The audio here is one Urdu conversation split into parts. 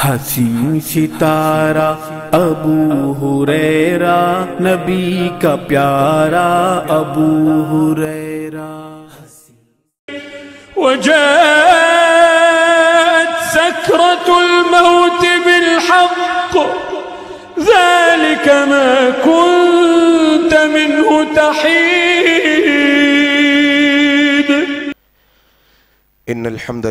حسین ستارہ ابو ہریرہ، نبی کا پیارا ابو ہریرہ۔ وجاءت سكرة الموت بالحق ذلك ما كنت منه تحيد۔ إن الحمد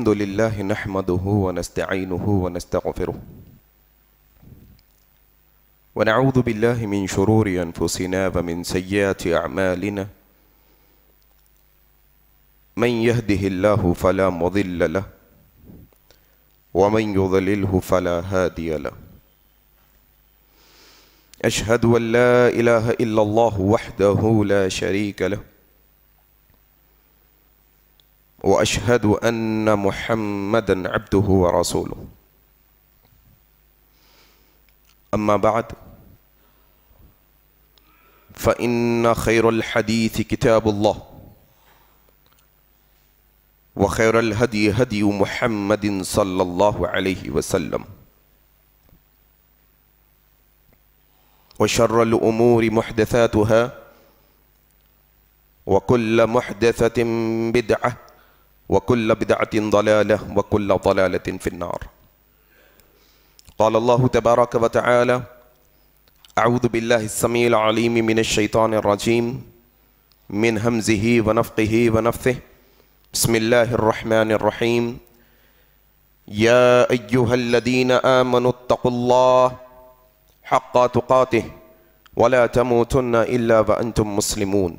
لله نحمده ونستعينه ونستغفره ونعوذ بالله من شرور أنفسنا ومن سيئات أعمالنا، من يهده الله فلا مضل له ومن يضلله فلا هادي له، أشهد أن لا إله إلا الله وحده لا شريك له، وأشهد أن محمدًا عبده ورسوله، أما بعد فإن خير الحديث كتاب الله، وخير الهدي هدي محمد صلى الله عليه وسلم، وشر الأمور محدثاتها، وكل محدثة بدعة، وكل بدعة ضلالة، وكل ضلالة في النار۔ قال الله تبارك وتعالى: أعوذ بالله السميع العليم من الشيطان الرجيم، من همزه ونفخه ونفثه، بسم الله الرحمن الرحيم، يا أيها الذين آمنوا اتقوا الله حق تقاته ولا تموتن إلا وأنتم مسلمون،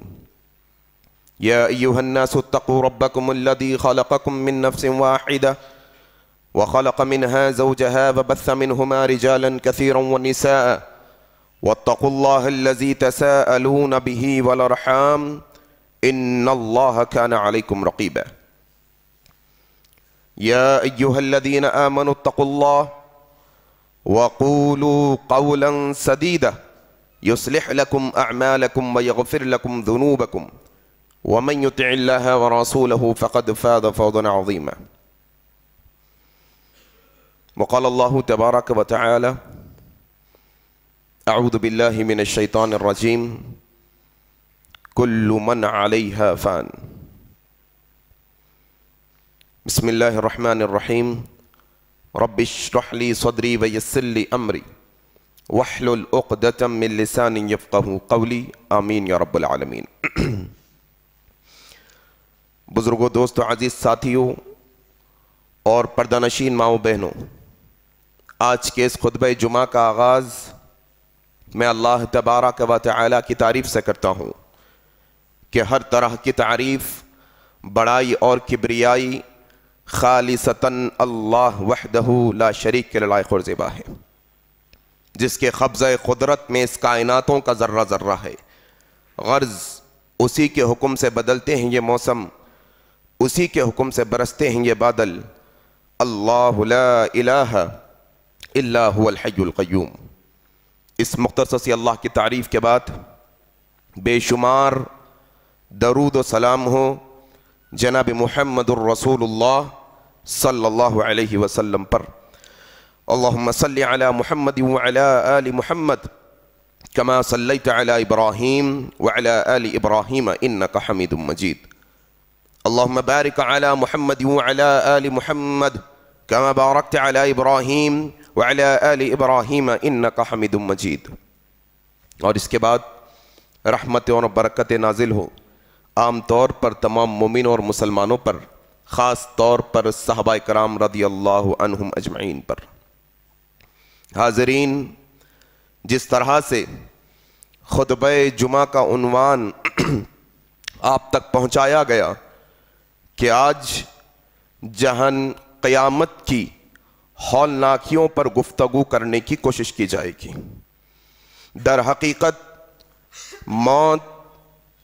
يا أيها الناس اتقوا ربكم الذي خلقكم من نفس واحدة وخلق منها زوجها وبث منهما رجالا كثيرا ونساء، واتقوا الله الذي تساءلون به والأرحام إن الله كان عليكم رقيبا، يا أيها الذين آمنوا اتقوا الله وقولوا قولا سديدا يصلح لكم أعمالكم ويغفر لكم ذنوبكم، ومن يطع الله ورسوله فقد فاز فوزا عظيما۔ وقال الله تبارك وتعالى: أعوذ بالله من الشيطان الرجيم، كل من عليها فان۔ بسم الله الرحمن الرحيم، رب اشرح لي صدري ويسر لي أمري واحلل عقدة من لساني يفقهوا قولي، آمين يا رب العالمين۔ بزرگوں، دوستوں، عزیز ساتھیوں اور پردہ نشین ماؤں بہنوں، آج کے اس خطبہ جمعہ کا آغاز میں اللہ تبارک و تعالی کی تعریف سے کرتا ہوں کہ ہر طرح کی تعریف، بڑائی اور کبریائی خالصتاً اللہ وحدہ لا شریک کے لائق اور زیبا ہے، جس کے قبضہ قدرت میں اس کائناتوں کا ذرہ ذرہ ہے۔ غرض اسی کے حکم سے بدلتے ہیں یہ موسم، اسی کے حکم سے برستے ہیں یہ بادل۔ اللہ لا الہ الا هو الحی القیوم۔ اس مختصر سی اللہ کی تعریف کے بعد بے شمار درود و سلام ہو جناب محمد الرسول اللہ صلی اللہ علیہ وسلم پر۔ اللہم صلی علی محمد وعلی آل محمد کما صلیت علی ابراہیم وعلی آل ابراہیم انکا حمید مجید۔ اللہم بارک علی محمد وعلی آل محمد کما بارکت علی ابراہیم وعلی آل ابراہیم انکا حمید مجید۔ اور اس کے بعد رحمت اور برکت نازل ہو عام طور پر تمام مومن اور مسلمانوں پر، خاص طور پر صحابہ کرام رضی اللہ عنہم اجمعین پر۔ حاضرین، جس طرح سے خطبہ جمعہ کا عنوان آپ تک پہنچایا گیا کہ آج جہان قیامت کی ہولناکیوں پر گفتگو کرنے کی کوشش کی جائے گی۔ در حقیقت موت،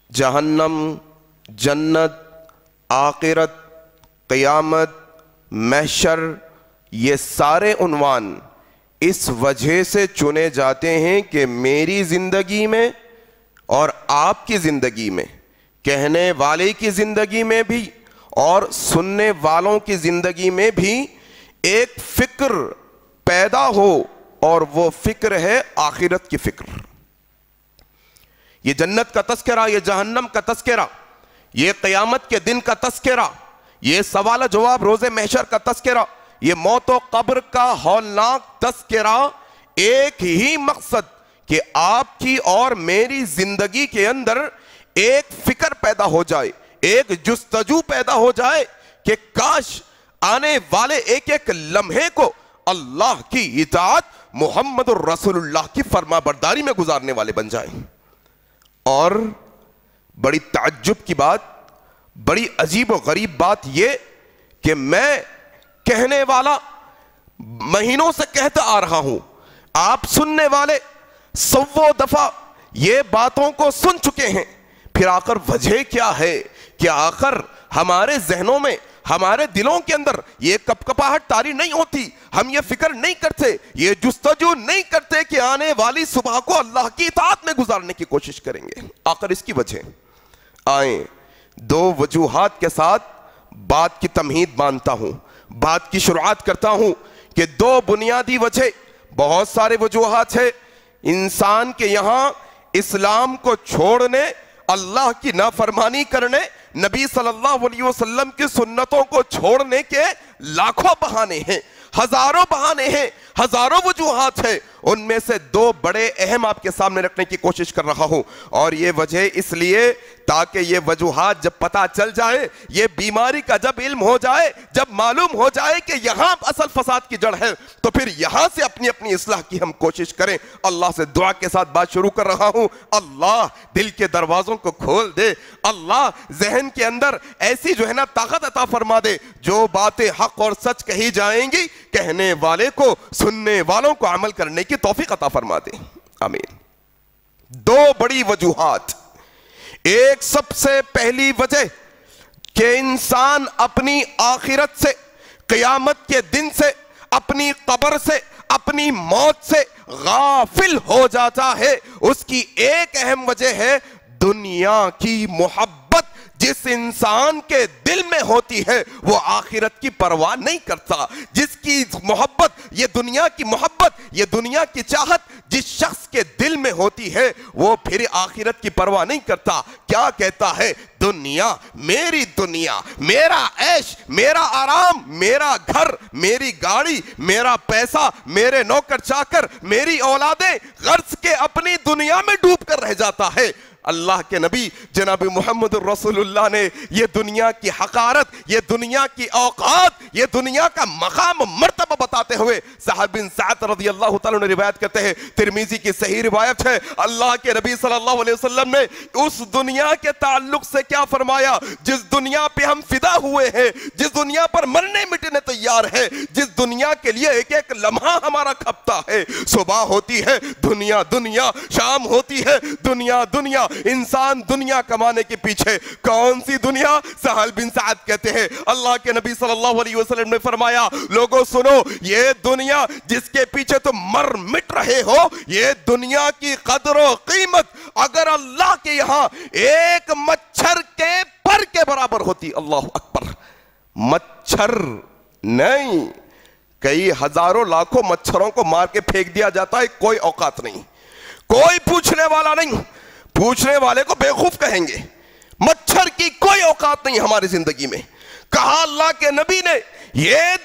جہنم، جنت، آخرت، قیامت، محشر، یہ سارے عنوان اس وجہ سے چنے جاتے ہیں کہ میری زندگی میں اور آپ کی زندگی میں، کہنے والے کی زندگی میں بھی اور سننے والوں کی زندگی میں بھی ایک فکر پیدا ہو، اور وہ فکر ہے آخرت کی فکر. یہ جنت کا تذکرہ، یہ جہنم کا تذکرہ، یہ قیامت کے دن کا تذکرہ، یہ سوال جواب روز محشر کا تذکرہ، یہ موت و قبر کا ہولناک تذکرہ، ایک ہی مقصد کہ آپ کی اور میری زندگی کے اندر ایک فکر پیدا ہو جائے، ایک جستجو پیدا ہو جائے کہ کاش آنے والے ایک ایک لمحے کو اللہ کی اطاعت، محمد الرسول اللہ کی فرما برداری میں گزارنے والے بن جائیں. اور بڑی تعجب کی بات، بڑی عجیب و غریب بات یہ کہ میں کہنے والا مہینوں سے کہتا آ رہا ہوں، آپ سننے والے سو دفعہ یہ باتوں کو سن چکے ہیں، پھر آخر وجہ کیا ہے کہ آخر ہمارے ذہنوں میں، ہمارے دلوں کے اندر یہ کپکپاہٹ طاری نہیں ہوتی، ہم یہ فکر نہیں کرتے، یہ جستجو نہیں کرتے کہ آنے والی صبح کو اللہ کی اطاعت میں گزارنے کی کوشش کریں گے. آخر اس کی وجہ آئیں دو وجوہات کے ساتھ بات کی تمہید مانتا ہوں، بات کی شروعات کرتا ہوں کہ دو بنیادی وجہ، بہت سارے وجوہات ہیں انسان کے یہاں اسلام کو چھوڑنے، اللہ کی نافرمانی کرنے، نبی صلی اللہ علیہ وسلم کی سنتوں کو چھوڑنے کے لاکھوں بہانے ہیں، ہزاروں بہانے ہیں، ہزاروں وجوہات ہیں. ان میں سے دو بڑے اہم آپ کے سامنے رکھنے کی کوشش کر رہا ہوں. اور یہ وجہ اس لیے تاکہ یہ وجوہات جب پتہ چل جائے، یہ بیماری کا جب علم ہو جائے، جب معلوم ہو جائے کہ یہاں اصل فساد کی جڑ ہے، تو پھر یہاں سے اپنی اپنی اصلاح کی ہم کوشش کریں. اللہ سے دعا کے ساتھ بات شروع کر رہا ہوں. اللہ دل کے دروازوں کو کھول دے، اللہ ذہن کے اندر ایسی جو ہے نا طاقت عطا فرما دے، جو باتیں حق اور سچ کہی جائیں گی کہنے والے کو، سننے والوں کو عمل کرنے کی توفیق عطا فرما دے. آمین. دو بڑی وجوہات. ایک سب سے پہلی وجہ کہ انسان اپنی آخرت سے، قیامت کے دن سے، اپنی قبر سے، اپنی موت سے غافل ہو جاتا ہے. اس کی ایک اہم وجہ ہے دنیا کی محبت. جس انسان کے دل میں ہوتی ہے وہ آخرت کی پرواہ نہیں کرتا. جس کی محبت، یہ دنیا کی محبت، یہ دنیا کی چاہت جس شخص کے دل میں ہوتی ہے وہ پھر آخرت کی پرواہ نہیں کرتا. کیا کہتا ہے؟ دنیا، میری دنیا، میرا عیش، میرا آرام، میرا گھر، میری گاڑی، میرا پیسہ، میرے نوکر چاکر، میری اولادیں، غرض کے اپنی دنیا میں ڈوب کر رہ جاتا ہے. اللہ کے نبی جناب محمد الرسول اللہ نے یہ دنیا کی حقارت، یہ دنیا کی اوقات، یہ دنیا کا مقام مرتبہ بتاتے ہوئے سہل بن سعد رضی اللہ تعالیٰ نے روایت کرتے ہیں، ترمذی کی صحیح روایت ہے، اللہ کے نبی صلی اللہ علیہ وسلم نے اس دنیا کے تعلق سے کیا فرمایا؟ جس دنیا پہ ہم فدا ہوئے ہیں، جس دنیا پر مرنے مٹنے تیار ہے، جس دنیا کے لیے ایک ایک لمحہ ہمارا کھپتا ہے. صبح ہوتی ہے دنیا دنیا، شام ہوتی ہے دنیا دنیا. انسان دنیا کمانے کے پیچھے. کون سی دنیا؟ سہل بن سعد کہتے ہیں اللہ کے نبی صلی اللہ علیہ وسلم نے فرمایا، لوگوں سنو، یہ دنیا جس کے پیچھے تم مر مٹ رہے ہو، یہ دنیا کی قدر و قیمت اگر اللہ کے یہاں ایک مچھر کے پر کے برابر ہوتی. اللہ اکبر. مچھر نہیں، کئی ہزاروں لاکھوں مچھروں کو مار کے پھینک دیا جاتا ہے، کوئی اوقات نہیں، کوئی پوچھنے والا نہیں. پوچھنے والے کو بیوقوف کہیں گے. مچھر کی کوئی اوقات نہیں ہماری زندگی میں. کہا اللہ کے نبی نے یہ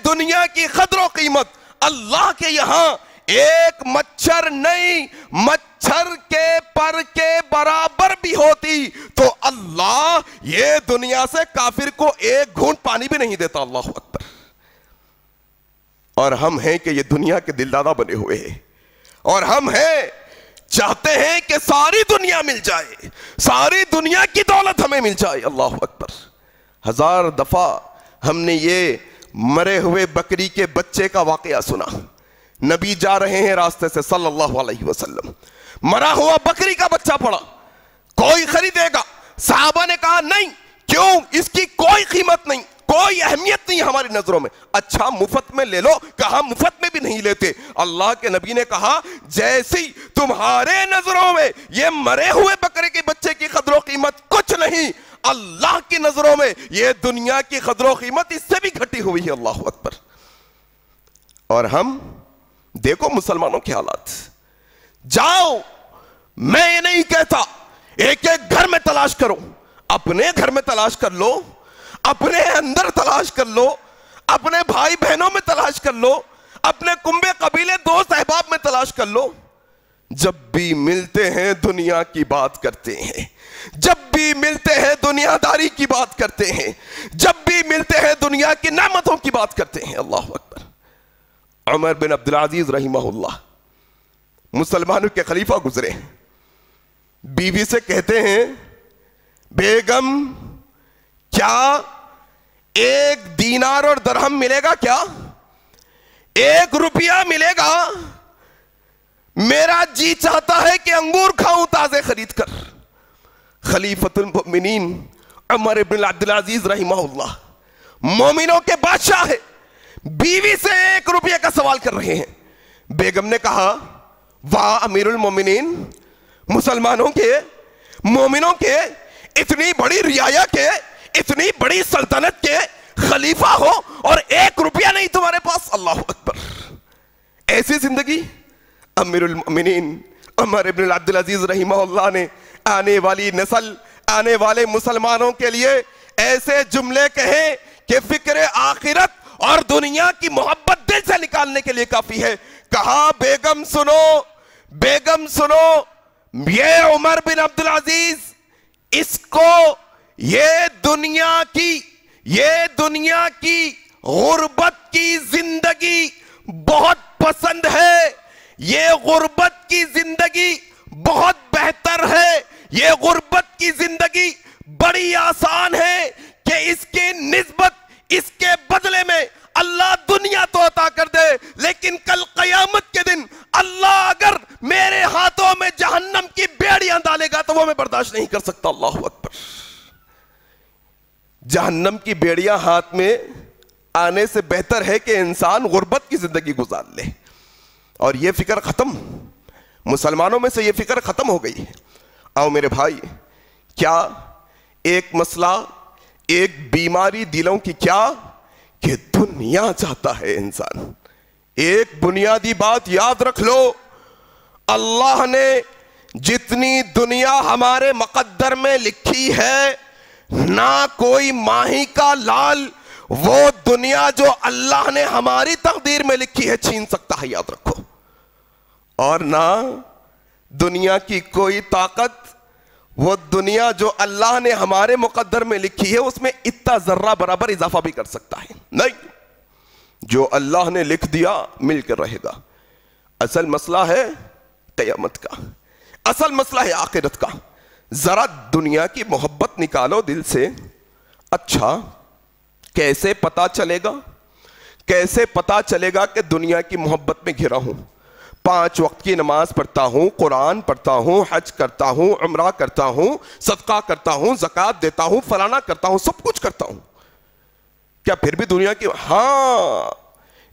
دنیا کی قدر و قیمت اللہ کے یہاں ایک مچھر نہیں، مچھر کے پر کے برابر بھی ہوتی تو اللہ یہ دنیا سے کافر کو ایک گھونٹ پانی بھی نہیں دیتا. اللہ اکبر. اور ہم ہیں کہ یہ دنیا کے دلدادہ بنے ہوئے ہیں، اور ہم ہیں چاہتے ہیں کہ ساری دنیا مل جائے، ساری دنیا کی دولت ہمیں مل جائے. اللہ اکبر. ہزار دفعہ ہم نے یہ مرے ہوئے بکری کے بچے کا واقعہ سنا. نبی جا رہے ہیں راستے سے صلی اللہ علیہ وسلم، مرا ہوا بکری کا بچہ پڑا، کوئی خریدے گا؟ صحابہ نے کہا نہیں. کیوں؟ اس کی کوئی قیمت نہیں، کوئی اہمیت نہیں ہماری نظروں میں. اچھا مفت میں لے لو. کہا مفت میں بھی نہیں لیتے. اللہ کے نبی نے کہا جیسی تمہارے نظروں میں یہ مرے ہوئے بکرے کے بچے کی قدر و قیمت کچھ نہیں، اللہ کی نظروں میں یہ دنیا کی قدر و قیمت اس سے بھی گھٹی ہوئی ہے. اللہ اکبر. اور ہم دیکھو مسلمانوں کے حالات. جاؤ، میں یہ نہیں کہتا ایک ایک گھر میں تلاش کرو، اپنے گھر میں تلاش کر لو، اپنے اندر تلاش کر لو، اپنے بھائی بہنوں میں تلاش کر لو، اپنے کنبے قبیلے دوست احباب میں تلاش کر لو. جب بھی ملتے ہیں دنیا کی بات کرتے ہیں، جب بھی ملتے ہیں دنیا داری کی بات کرتے ہیں، جب بھی ملتے ہیں دنیا کی نعمتوں کی بات کرتے ہیں. اللہ اکبر. عمر بن عبدالعزیز رحمہ اللہ مسلمانوں کے خلیفہ گزرے. بیوی سے کہتے ہیں بیگم کیا 1 دینار اور درہم ملے گا؟ کیا 1 روپیہ ملے گا؟ میرا جی چاہتا ہے کہ انگور کھاؤں تازے خرید کر. خلیفۃ المؤمنین عمر بن عبدالعزیز رحمہ اللہ مومنوں کے بادشاہ ہے، بیوی سے 1 روپیہ کا سوال کر رہے ہیں. بیگم نے کہا واہ امیر المومنین، مسلمانوں کے مومنوں کے اتنی بڑی رعایا کے اتنی بڑی سلطنت کے خلیفہ ہو اور 1 روپیہ نہیں تمہارے پاس. اللہ اکبر. ایسی زندگی. امیر المؤمنین عمر بن عبدالعزیز رحمہ اللہ نے آنے والی نسل، آنے والے مسلمانوں کے لیے ایسے جملے کہیں کہ فکر آخرت اور دنیا کی محبت دل سے نکالنے کے لیے کافی ہے. کہا بیگم سنو، بیگم سنو، یہ عمر بن عبدالعزیز اس کو یہ دنیا کی غربت کی زندگی بہت پسند ہے، یہ غربت کی زندگی بہت بہتر ہے، یہ غربت کی زندگی بڑی آسان ہے کہ اس کی نسبت اس کے بدلے میں اللہ دنیا تو عطا کر دے، لیکن کل قیامت کے دن اللہ اگر میرے ہاتھوں میں جہنم کی بیڑیاں ڈالے گا تو وہ میں برداشت نہیں کر سکتا. اللہ اکبر. جہنم کی بیڑیاں ہاتھ میں آنے سے بہتر ہے کہ انسان غربت کی زندگی گزار لے. اور یہ فکر ختم، مسلمانوں میں سے یہ فکر ختم ہو گئی ہے. آؤ میرے بھائی، کیا ایک مسئلہ، ایک بیماری دلوں کی کیا کہ دنیا چاہتا ہے انسان. ایک بنیادی بات یاد رکھ لو، اللہ نے جتنی دنیا ہمارے مقدر میں لکھی ہے، نہ کوئی ماہی کا لال وہ دنیا جو اللہ نے ہماری تقدیر میں لکھی ہے چھین سکتا ہے، یاد رکھو. اور نہ دنیا کی کوئی طاقت وہ دنیا جو اللہ نے ہمارے مقدر میں لکھی ہے اس میں اتنا ذرہ برابر اضافہ بھی کر سکتا ہے. نہیں، جو اللہ نے لکھ دیا مل کر رہے گا. اصل مسئلہ ہے قیامت کا، اصل مسئلہ ہے آخرت کا. ذرا دنیا کی محبت نکالو دل سے. اچھا کیسے پتا چلے گا، کیسے پتا چلے گا کہ دنیا کی محبت میں گھرا ہوں؟ 5 وقت کی نماز پڑھتا ہوں، قرآن پڑھتا ہوں، حج کرتا ہوں، عمرہ کرتا ہوں، صدقہ کرتا ہوں، زکوٰۃ دیتا ہوں، فلانا کرتا ہوں، سب کچھ کرتا ہوں. کیا پھر بھی دنیا کی؟ ہاں،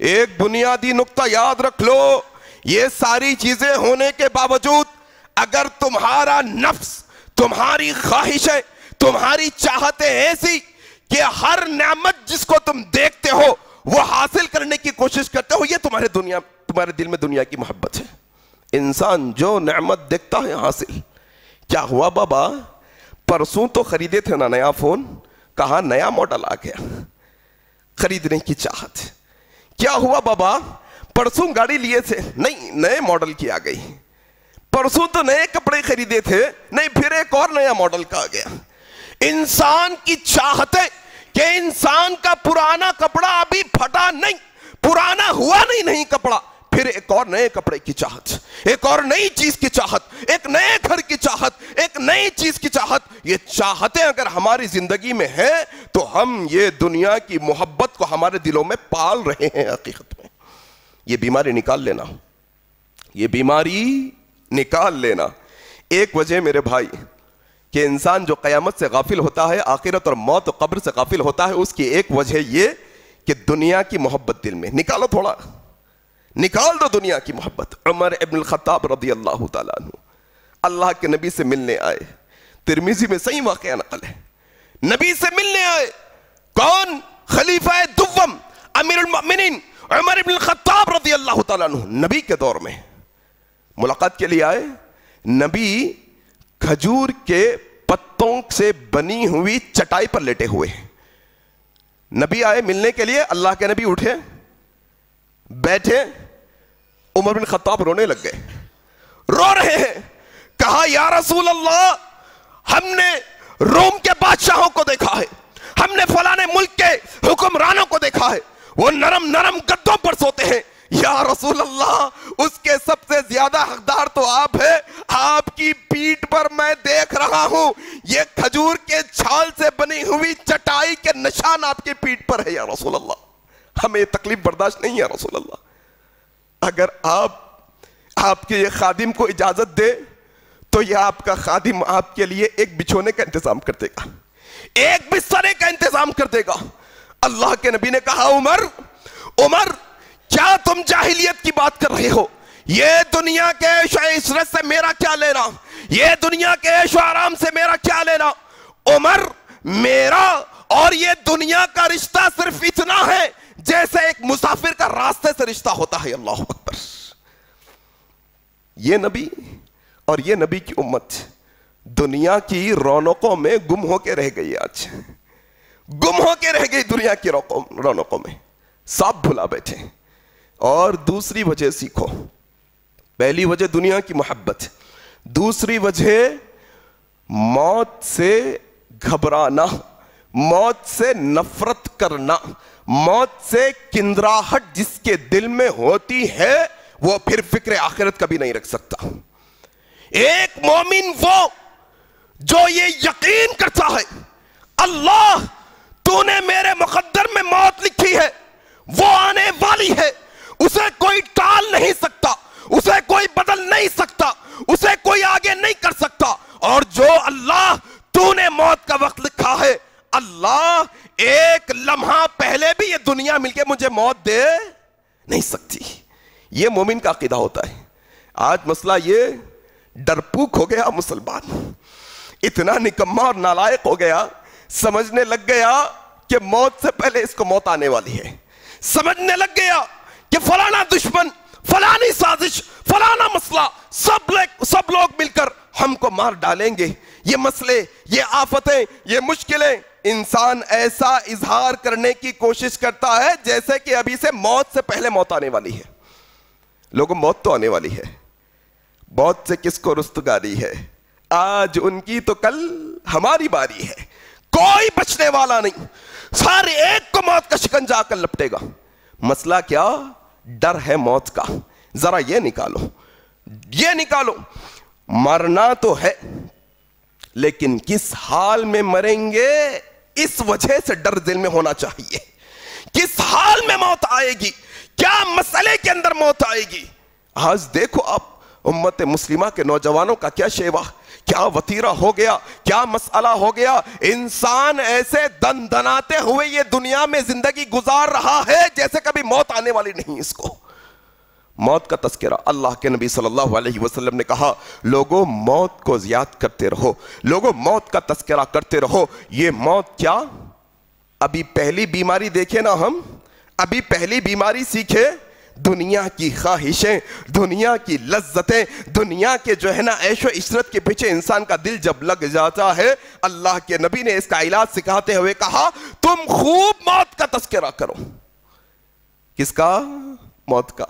ایک بنیادی نقطہ یاد رکھ لو، یہ ساری چیزیں ہونے کے باوجود اگر تمہارا نفس، تمہاری خواہشیں، تمہاری چاہتیں ایسی کہ ہر نعمت جس کو تم دیکھتے ہو وہ حاصل کرنے کی کوشش کرتے ہو، یہ تمہارے دل میں دنیا کی محبت ہے. انسان جو نعمت دیکھتا ہے حاصل. کیا ہوا بابا؟ پرسوں تو خریدے تھے نا نیا فون، کہا نیا ماڈل آ گیا، خریدنے کی چاہت. کیا ہوا بابا؟ پرسوں گاڑی لیے تھے، نہیں نئے ماڈل کی آ گئی. پرسوں تو نئے کپڑے خریدے تھے، نہیں پھر ایک اور نیا ماڈل کا آ گیا. انسان کی چاہتے کہ انسان کا پرانا کپڑا ابھی پھٹا نہیں، پرانا ہوا نہیں کپڑا، پھر ایک اور نئے کپڑے کی چاہت، ایک اور نئی چیز کی چاہت، ایک نئے گھر کی چاہت، ایک نئی چیز کی چاہت. یہ چاہتیں اگر ہماری زندگی میں ہیں تو ہم یہ دنیا کی محبت کو ہمارے دلوں میں پال رہے ہیں. حقیقت میں یہ بیماری نکال لینا، یہ بیماری نکال لینا. ایک وجہ میرے بھائی کہ انسان جو قیامت سے غافل ہوتا ہے، آخرت اور موت و قبر سے غافل ہوتا ہے، اس کی ایک وجہ یہ کہ دنیا کی محبت دل میں. نکالو، تھوڑا نکال دو دنیا کی محبت. عمر ابن الخطاب رضی اللہ تعالیٰ عنہ اللہ کے نبی سے ملنے آئے. ترمذی میں صحیح واقعہ نقل ہے. نبی سے ملنے آئے. کون؟ خلیفہ دوم امیر المؤمنین عمر بن الخطاب رضی اللہ تعالیٰ عنہ. نبی کے دور میں ملاقات کے لیے آئے. نبی کھجور کے پتوں سے بنی ہوئی چٹائی پر لیٹے ہوئے. نبی آئے ملنے کے لیے. اللہ کے نبی اٹھے, بیٹھے. عمر بن خطاب رونے لگ گئے, رو رہے ہیں. کہا یا رسول اللہ, ہم نے روم کے بادشاہوں کو دیکھا ہے, ہم نے فلانے ملک کے حکمرانوں کو دیکھا ہے, وہ نرم نرم گدوں پر سوتے ہیں. یا رسول اللہ, اس کے سب سے زیادہ حقدار تو آپ ہیں. آپ کی پیٹھ پر میں دیکھ رہا ہوں یہ کھجور کے چھال سے بنی ہوئی چٹائی کے نشان آپ کی پیٹھ پر ہے. یا رسول اللہ, ہمیں یہ تکلیف برداشت نہیں ہے رسول اللہ. اگر آپ کے یہ خادم کو اجازت دے تو یہ آپ کا خادم آپ کے لیے ایک بچھونے کا انتظام کر دے گا, ایک بسترے کا انتظام کر دے گا. اللہ کے نبی نے کہا عمر کیا تم جاہلیت کی بات کر رہے ہو؟ یہ دنیا کے عیش و عشرت سے میرا کیا لینا, یہ دنیا کے عیش و آرام سے میرا کیا لینا؟ عمر, میرا اور یہ دنیا کا رشتہ صرف اتنا ہے جیسے ایک مسافر کا راستے سے رشتہ ہوتا ہے. اللہ اکبر. یہ نبی اور یہ نبی کی امت دنیا کی رونقوں میں گم ہو کے رہ گئی. آج گم ہو کے رہ گئی دنیا کی رونقوں میں, سب بھلا بیٹھے. اور دوسری وجہ سیکھو. پہلی وجہ دنیا کی محبت, دوسری وجہ موت سے گھبرانا, موت سے نفرت کرنا, موت سے کندراہٹ جس کے دل میں ہوتی ہے وہ پھر فکر آخرت کبھی نہیں رکھ سکتا. ایک مومن وہ جو یہ یقین کرتا ہے اللہ تو نے میرے مقدر میں موت لکھی ہے, وہ آنے والی ہے, اسے کوئی ٹال نہیں سکتا, اسے کوئی بدل نہیں سکتا, اسے کوئی آگے نہیں کر سکتا. اور جو اللہ تو نے موت کا وقت لکھا ہے, اللہ ایک لمحہ پہلے بھی یہ دنیا مل کے مجھے موت دے نہیں سکتی. یہ مومن کا عقیدہ ہوتا ہے. آج مسئلہ یہ ڈرپوک ہو گیا مسلمان, اتنا نکما اور نالائق ہو گیا, سمجھنے لگ گیا کہ موت سے پہلے اس کو موت آنے والی ہے. سمجھنے لگ گیا کہ فلانا دشمن, فلانی سازش, فلانا مسئلہ, سب لوگ مل کر ہم کو مار ڈالیں گے. یہ مسئلے, یہ آفتیں, یہ مشکلیں, انسان ایسا اظہار کرنے کی کوشش کرتا ہے جیسے کہ ابھی سے موت سے پہلے موت آنے والی ہے. لوگوں, موت تو آنے والی ہے. موت سے کس کو رستگاری ہے؟ آج ان کی تو کل ہماری باری ہے. کوئی بچنے والا نہیں, سارے ایک کو موت کا شکنجا کر لپٹے گا. مسئلہ کیا؟ ڈر ہے موت کا. ذرا یہ نکالو, مرنا تو ہے لیکن کس حال میں مریں گے اس وجہ سے ڈر دل میں ہونا چاہیے. کس حال میں موت آئے گی, کیا مسئلے کے اندر موت آئے گی. آج دیکھو آپ امت مسلمہ کے نوجوانوں کا کیا شیوا, کیا وطیرہ ہو گیا, کیا مسئلہ ہو گیا. انسان ایسے دن دناتے ہوئے یہ دنیا میں زندگی گزار رہا ہے جیسے کبھی موت آنے والی نہیں اس کو. موت کا تذکرہ, اللہ کے نبی صلی اللہ علیہ وسلم نے کہا لوگوں موت کو یاد کرتے رہو, لوگوں موت کا تذکرہ کرتے رہو. یہ موت کیا, ابھی پہلی بیماری دیکھیں نا ہم, ابھی پہلی بیماری سیکھے. دنیا کی خواہشیں, دنیا کی لذتیں, دنیا کے جو ہے نا عیش و عشرت کے پیچھے انسان کا دل جب لگ جاتا ہے, اللہ کے نبی نے اس کا علاج سکھاتے ہوئے کہا تم خوب موت کا تذکرہ کرو. کس کا؟ موت کا.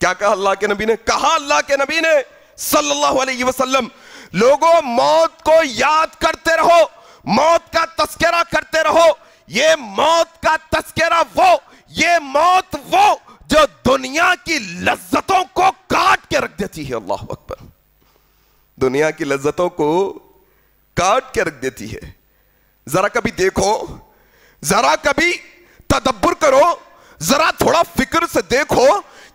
کیا کہا اللہ کے نبی نے؟ کہا اللہ کے نبی نے صلی اللہ علیہ وسلم لوگوں موت کو یاد کرتے رہو, موت کا تذکرہ کرتے رہو. یہ موت کا تذکرہ وہ, یہ موت وہ جو دنیا کی لذتوں کو کاٹ کے رکھ دیتی ہے. اللہ اکبر. دنیا کی لذتوں کو کاٹ کے رکھ دیتی ہے. ذرا کبھی دیکھو, ذرا کبھی تدبر کرو, ذرا تھوڑا فکر سے دیکھو,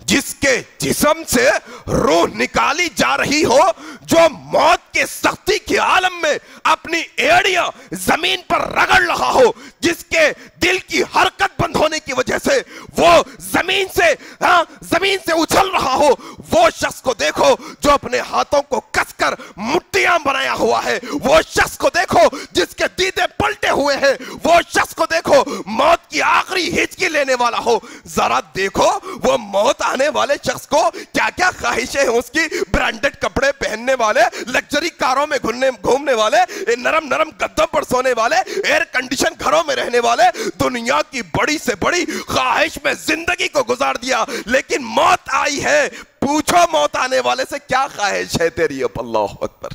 جس کے جسم سے روح نکالی جا رہی ہو, جو موت کے سختی کے عالم میں اپنی ایڑیاں زمین پر رگڑ رہا ہو, جس کے دل کی حرکت بند ہونے کی وجہ سے وہ زمین سے اچھل رہا ہو, وہ شخص کو دیکھو جو اپنے ہاتھوں کو کس کر مٹیاں بنایا ہوا ہے. وہ شخص کو دیکھو جس کے دیدے پلٹے ہوئے ہوئے ہیں وہ شخص کو دیکھو موت کی آخری ہچکی لینے والا ہو. ذرا دیکھو وہ موت آنے والے شخص کو کیا کیا خواہشیں ہیں اس کی. برانڈڈ کپڑے پہننے والے, لگژری کاروں میں گھومنے والے, نرم نرم گدوں پر سونے والے, ایئر کنڈیشن گھروں میں رہنے والے, دنیا کی بڑی سے بڑی خواہش میں زندگی کو گزار دیا. لیکن موت آئی ہے, پوچھو موت آنے والے سے کیا خواہش ہے تیری. اب اللہ اکبر.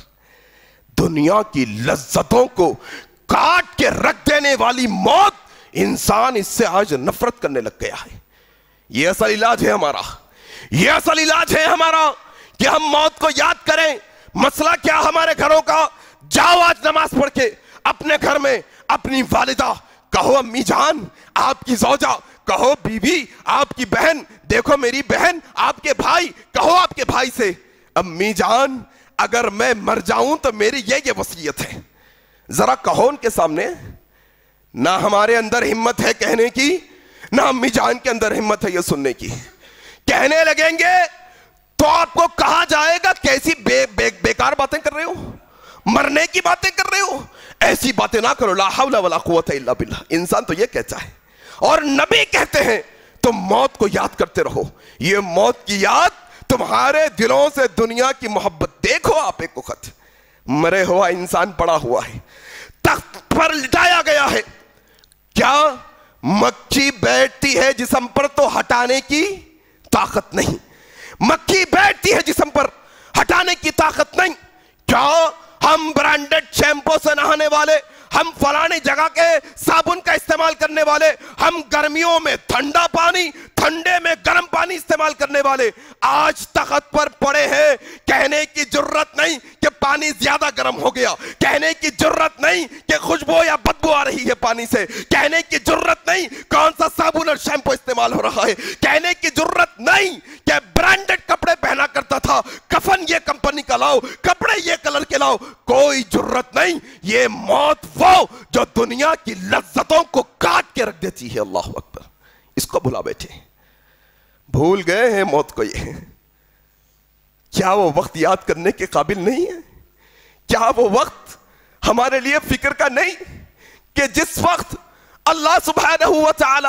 دنیا کی لذتوں کو کاٹ کے رکھ دینے والی موت, انسان اس سے آج نفرت کرنے لگ گیا ہے. یہ اصل علاج ہے ہمارا, یہ اصل علاج ہے ہمارا کہ ہم موت کو یاد کریں. مسئلہ کیا ہمارے گھروں کا؟ جاؤ آج نماز پڑھ کے اپنے گھر میں اپنی والدہ کہو امی جان, آپ کی زوجہ کہو بیوی, آپ کی بہن دیکھو میری بہن, آپ کے بھائی کہو آپ کے بھائی سے امی جان اگر میں مر جاؤں تو میری یہ وصیت ہے. ذرا کہو ان کے سامنے. نہ ہمارے اندر ہمت ہے کہنے کی, نہ امی جان کے اندر ہمت ہے یہ سننے کی. کہنے لگیں گے تو آپ کو کہا جائے گا کیسی بیکار باتیں کر رہے ہو, مرنے کی باتیں کر رہے ہو, ایسی باتیں نہ کرو. لا حول ولا قوت الا باللہ. انسان تو یہ کہتا ہے اور نبی کہتے ہیں تم موت کو یاد کرتے رہو. یہ موت کی یاد تمہارے دلوں سے دنیا کی محبت. دیکھو آپ ایک وقت مرے ہوا انسان پڑا ہوا ہے, تخت پر لٹایا گیا ہے, کیا مکھی بیٹھتی ہے جسم پر تو ہٹانے کی طاقت نہیں. مکھی بیٹھتی ہے جسم پر, ہٹانے کی طاقت نہیں. کیا ہم برانڈڈ شیمپو سے نہانے والے, ہم فلانی جگہ کے صابن کا استعمال کرنے والے, ہم گرمیوں میں ٹھنڈا پانی, ٹھنڈے میں گرم پانی استعمال کرنے والے آج تخت پر پڑے ہیں. کہنے کی جرت نہیں کہ پانی زیادہ گرم ہو گیا, کہنے کی جرت نہیں کہ خوشبو یا بدبو آ رہی ہے پانی سے, کہنے کی جرت نہیں کون سا صابن اور شیمپو استعمال ہو رہا ہے, کہنے کی جرت نہیں کہ برانڈڈ کپڑے پہنا کرتا تھا, کفن یہ کمپنی کا لاؤ, کپڑے یہ کلر کے لاؤ. کوئی جرت نہیں. یہ موت وہ جو دنیا کی لذتوں کو کاٹ کے رکھ دیتی ہے. اللہ اکبر. اس کو بھلا بیٹھے, بھول گئے ہیں موت کو. یہ کیا وہ وقت یاد کرنے کے قابل نہیں ہے؟ کیا وہ وقت ہمارے لیے فکر کا نہیں کہ جس وقت اللہ سبحانہ و تعالی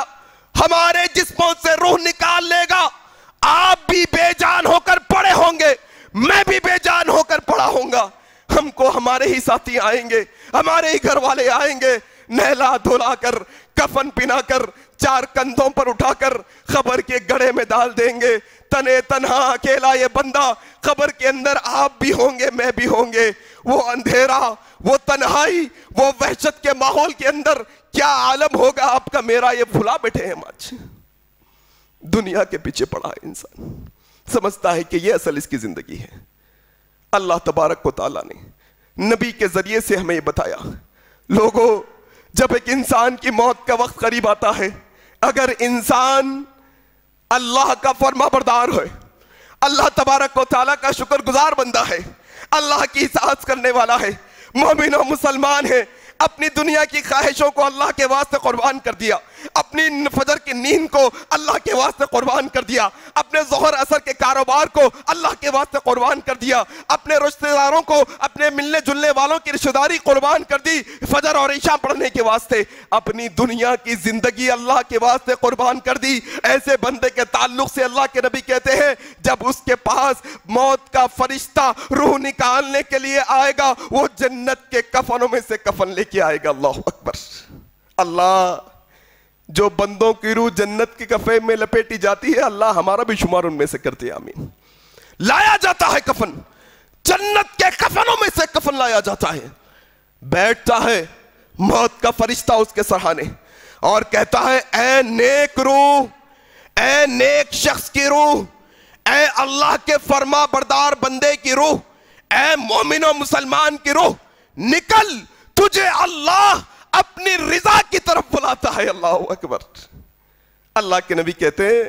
ہمارے جسموں سے روح نکال لے گا, آپ بھی بے جان ہو کر پڑے ہوں گے, میں بھی بے جان ہو کر پڑا ہوں گا. ہم کو ہمارے ہی ساتھی آئیں گے, ہمارے ہی گھر والے آئیں گے, نہلا دھلا کر, کفن پہنا کر, چار کندھوں پر اٹھا کر قبر کے گڑھے میں ڈال دیں گے. تنے تنہا اکیلا یہ بندہ, قبر کے اندر آپ بھی ہوں گے, میں بھی ہوں گے. وہ اندھیرا, وہ تنہائی, وہ وحشت کے ماحول کے اندر کیا عالم ہوگا آپ کا میرا, یہ بھلا بیٹھے ہیں. آج دنیا کے پیچھے پڑا ہے انسان, سمجھتا ہے کہ یہ اصل اس کی زندگی ہے. اللہ تبارک و تعالیٰ نے نبی کے ذریعے سے ہمیں یہ بتایا, لوگوں جب ایک انسان کی موت کا وقت قریب آتا ہے, اگر انسان اللہ کا فرما بردار ہے, اللہ تبارک و تعالیٰ کا شکر گزار بندہ ہے, اللہ کی اطاعت کرنے والا ہے, مومن و مسلمان ہے, اپنی دنیا کی خواہشوں کو اللہ کے واسطے قربان کر دیا, اپنی فجر کی نیند کو اللہ کے واسطے قربان کر دیا, اپنے ظہر اثر کے کاروبار کو اللہ کے واسطے قربان کر دیا, اپنے رشتہ داروں کو, اپنے ملنے جلنے والوں کی رشتہ داری قربان کر دی فجر اور عشاء پڑھنے کے واسطے, اپنی دنیا کی زندگی اللہ کے واسطے قربان کر دی. ایسے بندے کے تعلق سے اللہ کے نبی کہتے ہیں جب اس کے پاس موت کا فرشتہ روح نکالنے کے لیے آئے گا, وہ جنت کے کفنوں میں سے کفن لے کے آئے گا. اللہ اکبر. اللہ جو بندوں کی روح جنت کے کفن میں لپیٹی جاتی ہے, اللہ ہمارا بھی شمار ان میں سے کرتے. آمین. لایا جاتا ہے کفن, جنت کے کفنوں میں سے کفن لایا جاتا ہے, بیٹھتا ہے موت کا فرشتہ اس کے سرہانے اور کہتا ہے اے نیک روح, اے نیک شخص کی روح, اے اللہ کے فرما بردار بندے کی روح, اے مومن و مسلمان کی روح, نکل, تجھے اللہ اپنی رضا کی طرف بلاتا ہے. اللہ اکبر. اللہ کے نبی کہتے ہیں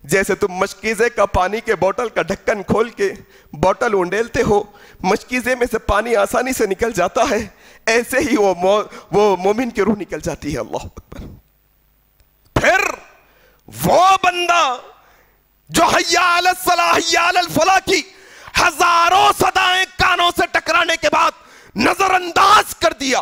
جیسے تم مشکیزے کا پانی کے بوٹل کا ڈھکن کھول کے بوٹل اونڈیلتے ہو, مشکیزے میں سے پانی آسانی سے نکل جاتا ہے, ایسے ہی وہ مومن کی روح نکل جاتی ہے. اللہ اکبر. پھر وہ بندہ جو حیا علی الصلاح حیا علی الفلاح کی ہزاروں صدائیں کانوں سے ٹکرانے کے بعد نظر انداز کر دیا,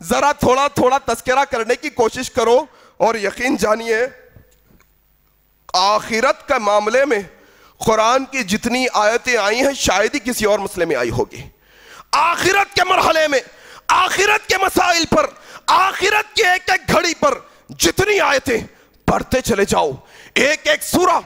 ذرا تھوڑا تھوڑا تذکرہ کرنے کی کوشش کرو اور یقین جانیے آخرت کے معاملے میں قرآن کی جتنی آیتیں آئی ہیں شاید ہی کسی اور مسئلے میں آئی ہوگی. آخرت کے مرحلے میں، آخرت کے مسائل پر، آخرت کی ایک ایک گھڑی پر جتنی آیتیں پڑھتے چلے جاؤ، ایک ایک سورہ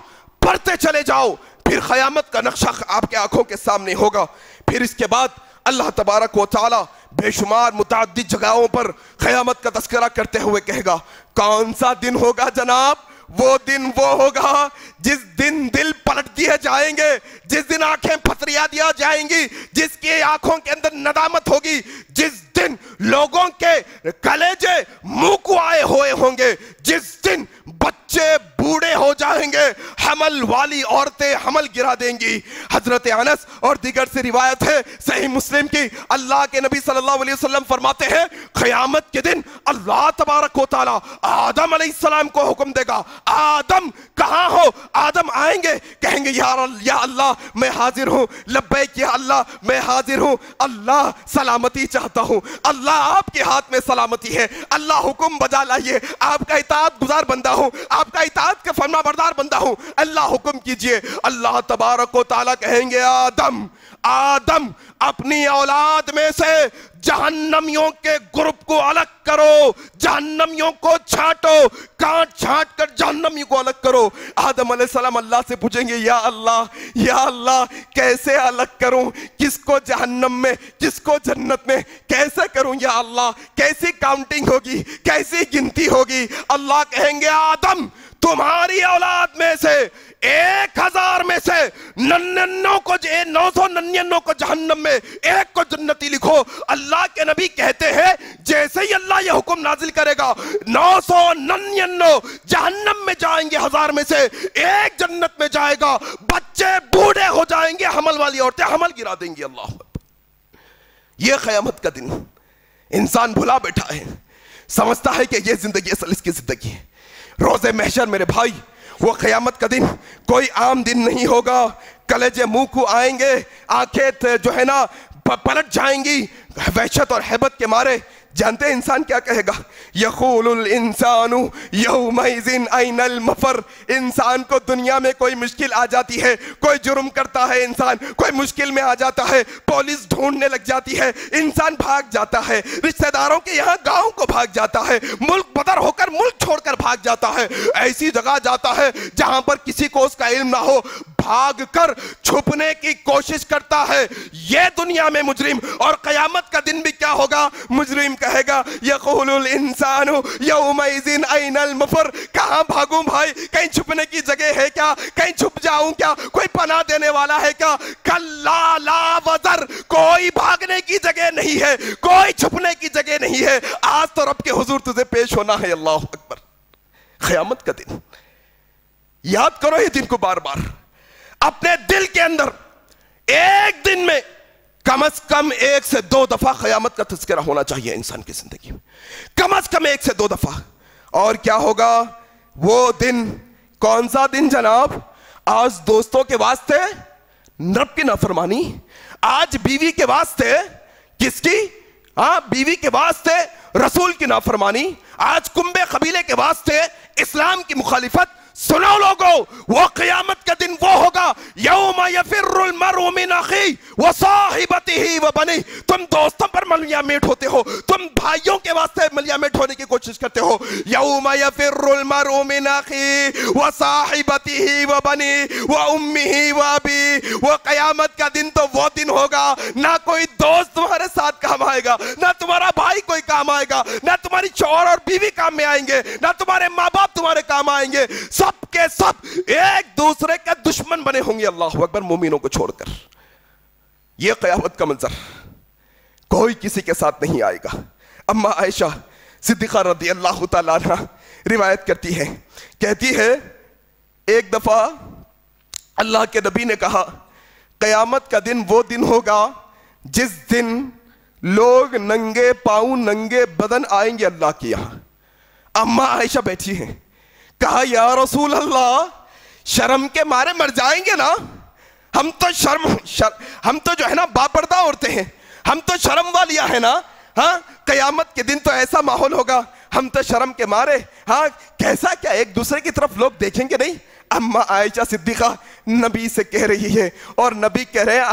پڑھتے چلے جاؤ، پھر قیامت کا نقشہ آپ کے آنکھوں کے سامنے ہوگا. پھر اس کے بعد اللہ تبارک و تعالی بے شمار متعدد جگہوں پر قیامت کا تذکرہ کرتے ہوئے کہے گا کون سا دن ہوگا جناب؟ وہ دن وہ ہوگا جس دن دل پلٹ دیے جائیں گے، جس دن آنکھیں پھتریا دیا جائیں گی، جس کی آنکھوں کے اندر ندامت ہوگی، جس دن لوگوں کے کلیجے منہ کو آئے ہوئے ہوں گے، جس دن بچے بوڑھے ہو جائیں گے، حمل والی عورتیں حمل گرا دیں گی. حضرت انس اور دیگر سے روایت ہے صحیح مسلم کی، اللہ کے نبی صلی اللہ علیہ وسلم فرماتے ہیں قیامت کے دن اللہ تبارک و تعالی آدم علیہ السلام کو حکم دے گا آدم کہاں ہو؟ آدم آئیں گے، کہیں گے یا اللہ میں حاضر ہوں، لبیک یا اللہ میں حاضر ہوں، اللہ سلامتی چاہتا ہوں، اللہ آپ کے ہاتھ میں سلامتی ہے، اللہ حکم بجا لائیے، آپ کا اطاعت گزار بندہ ہوں، آپ کا اطاعت کے فرما بردار بندہ ہوں، اللہ حکم کیجئے. اللہ تبارک و تعالیٰ کہیں گے آدم اپنی اولاد میں سے جہنمیوں کے گروپ کو الگ کرو، جہنمیوں کو چھانٹو، کانٹ چھانٹ کر جہنمیوں کو الگ کرو. آدم علیہ السلام اللہ سے پوچھیں گے یا اللہ کیسے الگ کروں؟ کس کو جہنم میں، کس کو جنت میں، کیسے کروں یا اللہ؟ کیسی کاؤنٹنگ ہوگی، کیسی گنتی ہوگی؟ اللہ کہیں گے آدم تمہاری اولاد میں سے 1000 میں سے 999 کو جہنم میں، 1 کو جنتی لکھو. اللہ کے نبی کہتے ہیں جیسے ہی اللہ یہ حکم نازل کرے گا 999 جہنم میں جائیں گے، 1000 میں سے 1 جنت میں جائے گا. بچے بوڑھے ہو جائیں گے، حمل والی عورتیں حمل گرا دیں گی. اللہ اکبر. یہ قیامت کا دن انسان بھلا بیٹھا ہے، سمجھتا ہے کہ یہ زندگی اصل اس کی زندگی ہے. روز محشر میرے بھائی، وہ قیامت کا دن کوئی عام دن نہیں ہوگا. کلیجے منہ کو آئیں گے، آنکھیں جو ہے نا پلٹ جائیں گی وحشت اور ہیبت کے مارے. جانتے ہیں انسان کیا کہے گا؟ یقول الانسان یومئذ این المفر. انسان کو دنیا میں کوئی مشکل آ جاتی ہے، کوئی جرم کرتا ہے انسان، کوئی مشکل میں آ جاتا ہے، پولیس ڈھونڈنے لگ جاتی ہے، انسان بھاگ جاتا ہے، رشتہ داروں کے یہاں گاؤں کو بھاگ جاتا ہے، ملک بدر ہو کر ملک چھوڑ کر بھاگ جاتا ہے، ایسی جگہ جاتا ہے جہاں پر کسی کو اس کا علم نہ ہو، بھاگ کر چھپنے کی کوشش کرتا ہے. یہ دنیا میں مجرم. اور قیامت کا دن بھی کیا ہوگا؟ مجرم کہے گا یقول الانسان یومئذ این المفر. کہاں بھاگوں بھائی؟ کہیں چھپنے کی جگہ ہے کیا؟ کہیں چھپ جاؤں کیا؟ کوئی پناہ دینے والا ہے کیا؟ کلا لا وزر. کوئی بھاگنے کی جگہ نہیں ہے، کوئی چھپنے کی جگہ نہیں ہے. آج تو رب کے حضور تجھے پیش ہونا ہے. اللہ اکبر. قیامت کا دن یاد کرو یہ دن کو بار بار اپنے دل کے اندر. ایک دن میں کم از کم 1 سے 2 دفعہ قیامت کا تذکرہ ہونا چاہیے انسان کی زندگی میں، کم از کم 1 سے 2 دفعہ. اور کیا ہوگا وہ دن؟ کون سا دن جناب؟ آج دوستوں کے واسطے رب کی نافرمانی، آج بیوی کے واسطے کس کی؟ بیوی کے واسطے رسول کی نافرمانی، آج کنبے قبیلے کے واسطے اسلام کی مخالفت. سنو لوگو، وہ قیامت کا دن وہ ہوگا یوم یفر المرء من اخی وصاحبتہ وبنی. تم دوستوں پر ملیاں میٹ ہوتے ہو، تم بھائیوں کے واسطے ملیاں میٹ ہونے کی کوشش کرتے ہو. یوم یفر المرء من اخی وصاحبتہ وبنی وامہ وابی. وہ قیامت کا دن تو وہ دن ہوگا نہ کوئی دوست تمہارے ساتھ کام آئے گا، نہ تمہارا بھائی کوئی کام آئے گا، نہ تمہاری شوہر اور بیوی کام میں آئیں گے، نہ تمہارے ماں باپ تمہارے کام آئیں گے. سب کے سب ایک دوسرے کے دشمن بنے ہوں گے. اللہ اکبر. مومنوں کو چھوڑ کر. یہ قیامت کا منظر کوئی کسی کے ساتھ نہیں آئے گا. اما عائشہ صدیقہ رضی اللہ تعالیٰ عنہ روایت کرتی ہے، کہتی ہے ایک دفعہ اللہ کے نبی نے کہا قیامت کا دن وہ دن ہوگا جس دن لوگ ننگے پاؤں ننگے بدن آئیں گے اللہ کے یہاں. اما عائشہ بیٹھی ہیں، کہا یا رسول اللہ شرم کے مارے مر جائیں گے نا؟ ہم تو جو ہے نا باپردہ عورتیں ہیں، ہم تو شرم والیاں ہیں نا، ہاں قیامت کے دن تو ایسا ماحول ہوگا ہم تو شرم کے مارے ہاں کیسا کیا ایک دوسرے کی طرف لوگ دیکھیں گے نہیں. اما عائشہ صدیقہ نبی سے کہہ رہی ہے اور نبی کہہ رہے ہیں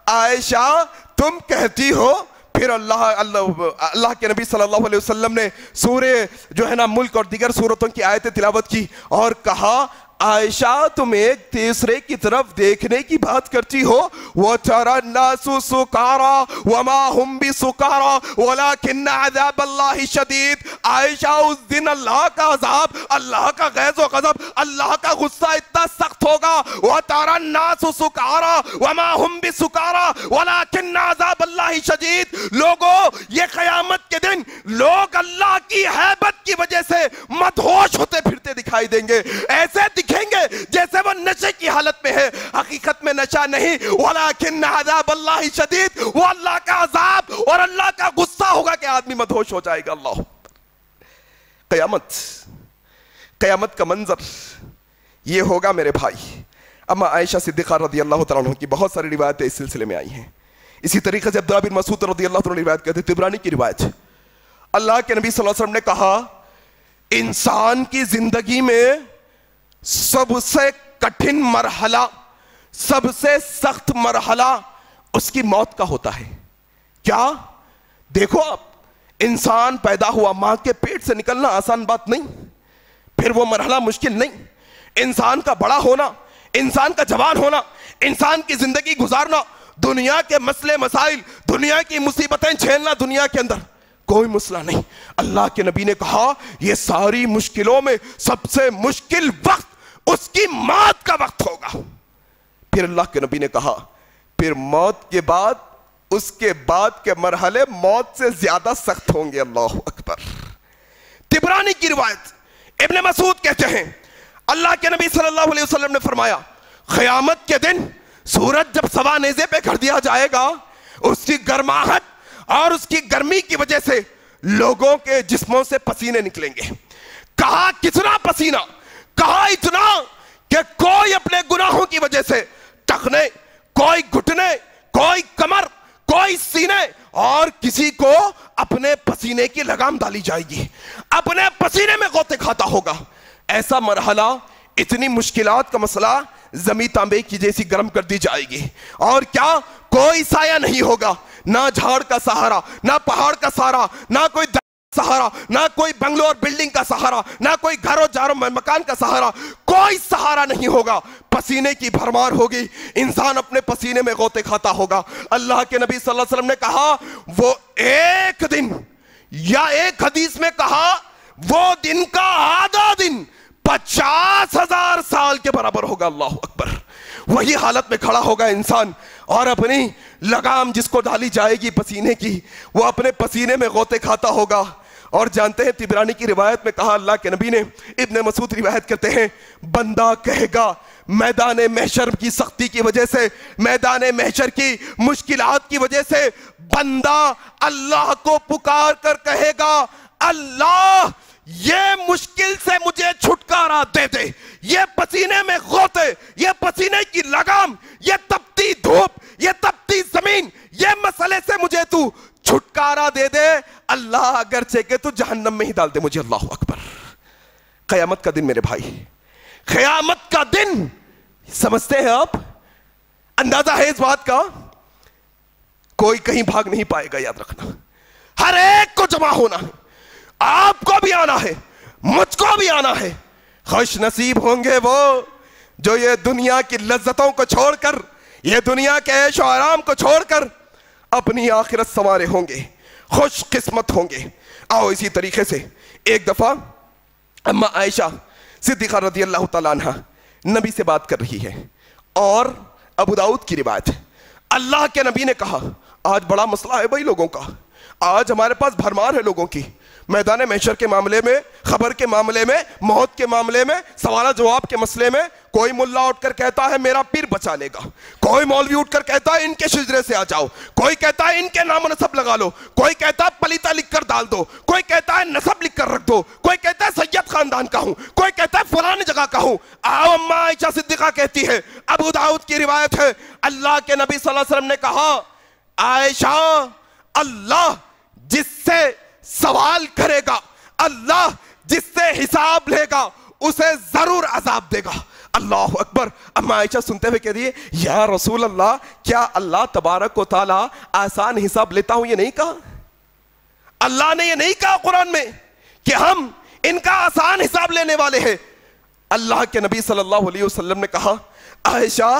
عائشہ تم کہتی ہو. پھر اللہ کے نبی صلی اللہ علیہ وسلم نے سورہ جو ہے نا ملک اور دیگر سورتوں کی آیتیں تلاوت کی اور کہا عائشہ تم ایک تیسرے کی طرف دیکھنے کی بات کرتی ہو. وَتَرَى النَّاسُ سُكَارَى وَمَا هُمْ بِسُكَارَى وَلَكِنَّ عَذَابَ اللَّهِ شَدِيدٌ. عائشہ اس دن اللہ کا عذاب, اللہ کا غیظ و غضب, اللہ کا غصہ اتنا سخت ہوگا. وَتَرَى النَّاسُ سُكَارَى وَمَا هُمْ بِسُكَارَى وَلَكِنَّ عَذَابَ اللَّهِ شَدِيدٌ. لوگوں یہ قیامت کے دن لوگ اللہ کی ہیبت کی وجہ سے مدہوش ہوتے پھرتے دکھائی دیں گے, ایسے دکھیں گے جیسے وہ نشے کی حالت میں ہے, حقیقت میں نشہ نہیں. وَلَكِنَّ عَذَابَ اللَّهِ شَدِيدٌ. وہ اللہ کا عذاب اور اللہ کا غصہ ہوگا کہ آدمی مدہوش ہو جائے گا. اللہ قیامت کا منظر یہ ہوگا میرے بھائی. اما عائشہ صدیقہ رضی اللہ تعالیٰ عنہ کی بہت ساری روایتیں اس سلسلے میں آئی ہیں. اسی طریقے سے عبداللہ بن مسعود رضی اللہ تعالیٰ عنہ روایت کرتے, طبرانی کی روایت, اللہ کے نبی صلی اللہ علیہ وسلم نے کہا انسان کی زندگی میں سب سے کٹھن مرحلہ, سب سے سخت مرحلہ اس کی موت کا ہوتا ہے. کیا دیکھو آپ, انسان پیدا ہوا, ماں کے پیٹ سے نکلنا آسان بات نہیں, پھر وہ مرحلہ مشکل نہیں. انسان کا بڑا ہونا, انسان کا جوان ہونا, انسان کی زندگی گزارنا, دنیا کے مسئلے مسائل, دنیا کی مصیبتیں جھیلنا, دنیا کے اندر کوئی مسئلہ نہیں. اللہ کے نبی نے کہا یہ ساری مشکلوں میں سب سے مشکل وقت اس کی موت کا وقت ہوگا. پھر اللہ کے نبی نے کہا پھر موت کے بعد اس کے بعد کے مرحلے موت سے زیادہ سخت ہوں گے. اللہ اکبر. طبرانی کی روایت, ابن مسعود کہتے ہیں اللہ کے نبی صلی اللہ علیہ وسلم نے فرمایا قیامت کے دن سورج جب سوا نیزے پہ کر دیا جائے گا, اس کی گرماہٹ اور اس کی گرمی کی وجہ سے لوگوں کے جسموں سے پسینے نکلیں گے. کہا کتنا پسینہ, کہا اتنا کہ کوئی اپنے گناہوں کی وجہ سے ٹخنے, کوئی گھٹنے, کوئی کمر, کوئی سینے, اور کسی کو اپنے پسینے کی لگام ڈالی جائے گی, اپنے پسینے میں غوطے کھاتا ہوگا. ایسا مرحلہ, اتنی مشکلات کا مسئلہ زمین تانبے کی جیسی گرم کر دی جائے گی, اور کیا کوئی سایہ نہیں ہوگا, نہ جھاڑ کا سہارا, نہ پہاڑ کا سہارا, نہ کوئی سہارا, نہ کوئی بنگلو اور بلڈنگ کا سہارا, نہ کوئی گھر و جارو مکان کا سہارا, کوئی سہارا نہیں ہوگا. پسینے کی بھرمار ہوگی, انسان اپنے پسینے میں غوطے کھاتا ہوگا. اللہ کے نبی صلی اللہ علیہ وسلم نے کہا وہ ایک دن, یا ایک حدیث میں کہا وہ دن کا آدھا دن 50,000 سال کے برابر ہوگا. اللہ اکبر. وہی حالت میں کھڑا ہوگا انسان اور اپنی لگام جس کو ڈالی جائے گی پسینے کی, وہ اپنے پسینے میں غوطے کھاتا ہوگا. اور جانتے ہیں طبرانی کی روایت میں کہا اللہ کے نبی نے, ابن مسعود روایت کرتے ہیں بندہ کہے گا میدان محشر کی سختی کی وجہ سے, میدان محشر کی مشکلات کی وجہ سے بندہ اللہ کو پکار کر کہے گا اللہ یہ مشکل سے مجھے چھٹکارا دے دے, یہ پسینے میں غوطے, یہ پسینے کی لگام, یہ تپتی دھوپ, یہ تپتی زمین, یہ مسئلے سے مجھے تو چھٹکارا دے دے. اللہ اگرچہ کہ تو جہنم میں ہی ڈال دے مجھے. اللہ اکبر. قیامت کا دن میرے بھائی, قیامت کا دن سمجھتے ہیں آپ, اندازہ ہے اس بات کا, کوئی کہیں بھاگ نہیں پائے گا. یاد رکھنا ہر ایک کو جمع ہونا ہے, آپ کو بھی آنا ہے, مجھ کو بھی آنا ہے. خوش نصیب ہوں گے وہ جو یہ دنیا کی لذتوں کو چھوڑ کر, یہ دنیا کے عیش و آرام کو چھوڑ کر اپنی آخرت سنوارے ہوں گے, خوش قسمت ہوں گے. آؤ اسی طریقے سے ایک دفعہ اما عائشہ صدیقہ رضی اللہ تعالیٰ عنہ نبی سے بات کر رہی ہے, اور ابو داؤد کی روایت ہے, اللہ کے نبی نے کہا آج بڑا مسئلہ ہے بھائی لوگوں کا, آج ہمارے پاس بھرمار ہے لوگوں کی, میدان محشر کے معاملے میں, خبر کے معاملے میں, موت کے معاملے میں, سوال جواب کے مسئلے میں. کوئی ملا اٹھ کر کہتا ہے میرا پیر بچا لے گا, کوئی مولوی اٹھ کر کہتا ہے ان کے شجرے سے آ جاؤ, کوئی کہتا ہے ان کے نام و نسب لگا لو, کوئی کہتا ہے پلیتا لکھ کر ڈال دو, کوئی کہتا ہے نسب لکھ کر رکھ دو, کوئی کہتا ہے سید خاندان کا ہوں, کوئی کہتا ہے فلانی جگہ کا ہوں. آؤ اما عائشہ صدیقہ کہتی ہے, ابو داؤد کی روایت ہے, اللہ کے نبی صلی اللہ علیہ وسلم نے کہا عائشہ اللہ جس سے سوال کرے گا، اللہ جس سے حساب لے گا اسے ضرور عذاب دے گا۔ اللہ اکبر۔ اما عائشہ سنتے ہوئے کہہ رہی ہے یا رسول اللہ کیا اللہ تبارک و تعالیٰ آسان حساب لیتا ہوں یہ نہیں کہا؟ اللہ نے یہ نہیں کہا قرآن میں کہ ہم ان کا آسان حساب لینے والے ہیں؟ اللہ کے نبی صلی اللہ علیہ وسلم نے کہا عائشہ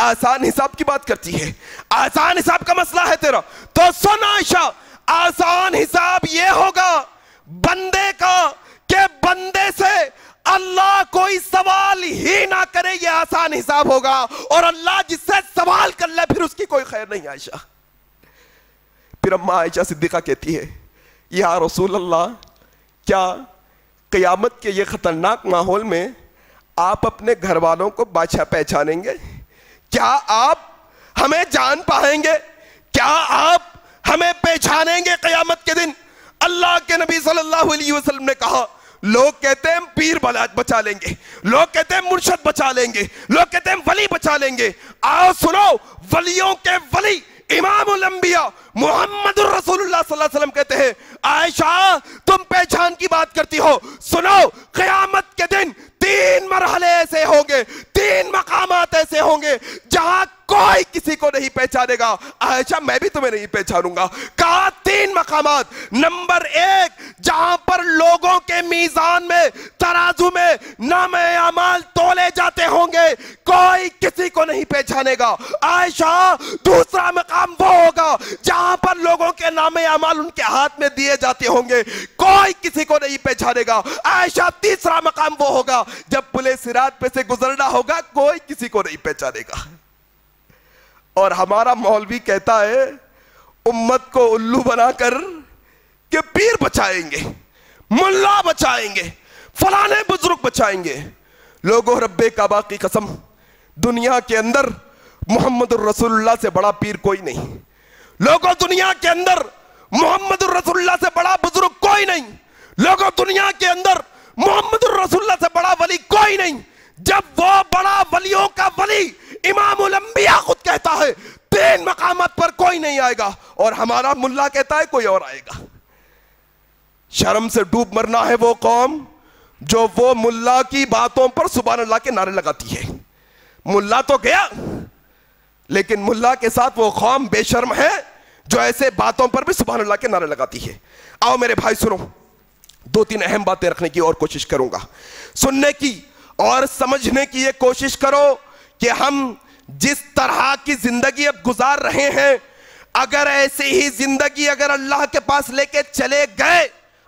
آسان حساب کی بات کرتی ہے، آسان حساب کا مسئلہ ہے تیرا، تو سن عائشہ آسان حساب یہ ہوگا بندے کا کہ بندے سے اللہ کوئی سوال ہی نہ کرے، یہ آسان حساب ہوگا، اور اللہ جس سے سوال کر لے پھر اس کی کوئی خیر نہیں۔ عائشہ پھر اماں عائشہ صدیقہ کہتی ہے یا رسول اللہ کیا قیامت کے یہ خطرناک ماحول میں آپ اپنے گھر والوں کو بادشاہ پہچانیں گے؟ کیا آپ ہمیں جان پائیں گے؟ کیا آپ ہمیں پہچانیں گے قیامت کے دن؟ اللہ کے نبی صلی اللہ علیہ وسلم نے کہا لوگ کہتے ہیں پیر بچا لیں گے، لوگ کہتے ہیں مرشد بچا لیں گے، لوگ کہتے ہیں ولی بچا لیں گے۔ آؤ سنو، ولیوں کے ولی امام الانبیاء محمد الرسول اللہ صلی اللہ علیہ وسلم کہتے ہیں عائشہ تم پہچان کی بات کرتی ہو، سنو قیامت کے دن 3 مرحلے ایسے ہوں گے، 3 مقامات ایسے ہوں گے جہاں کوئی کسی کو نہیں پہچانے گا۔ عائشہ میں بھی تمہیں نہیں پہچانوں گا۔ کہا 3 مقامات۔ نمبر 1 جہاں پر لوگوں کے میزان میں ترازو میں نام اعمال تولے جاتے ہوں گے، کوئی کسی کو نہیں پہچانے گا۔ عائشہ دوسرا مقام وہ ہوگا جہاں پر لوگوں کے نام اعمال ان کے ہاتھ میں دیے جاتے ہوں گے، کوئی کسی کو نہیں پہچانے گا۔ عائشہ تیسرا مقام وہ ہوگا جب پلے صراط پہ سے گزرنا ہوگا، کوئی کسی کو نہیں پہچانے گا۔ اور ہمارا مولوی کہتا ہے امت کو الو بنا کر کہ پیر بچائیں گے، ملا بچائیں گے، فلانے بزرگ بچائیں گے۔ لوگوں رب کعبہ کی قسم دنیا کے اندر محمد الرسول اللہ سے بڑا پیر کوئی نہیں، لوگوں دنیا کے اندر محمد الرسول اللہ سے بڑا بزرگ کوئی نہیں، لوگوں دنیا کے اندر محمد الرسول اللہ سے بڑا ولی کوئی نہیں۔ جب وہ بڑا ولیوں کا ولی امام الانبیاء خود کہتا ہے 3 مقامات پر کوئی نہیں آئے گا، اور ہمارا ملا کہتا ہے کوئی اور آئے گا۔ شرم سے ڈوب مرنا ہے وہ قوم جو وہ ملا کی باتوں پر سبحان اللہ کے نعرے لگاتی ہے۔ ملا تو گیا، لیکن ملا کے ساتھ وہ قوم بے شرم ہے جو ایسے باتوں پر بھی سبحان اللہ کے نعرے لگاتی ہے۔ آؤ میرے بھائی سنو، 2-3 اہم باتیں رکھنے کی اور کوشش کروں گا، سننے کی اور سمجھنے کی یہ کوشش کرو کہ ہم جس طرح کی زندگی اب گزار رہے ہیں، اگر ایسی ہی زندگی اگر اللہ کے پاس لے کے چلے گئے،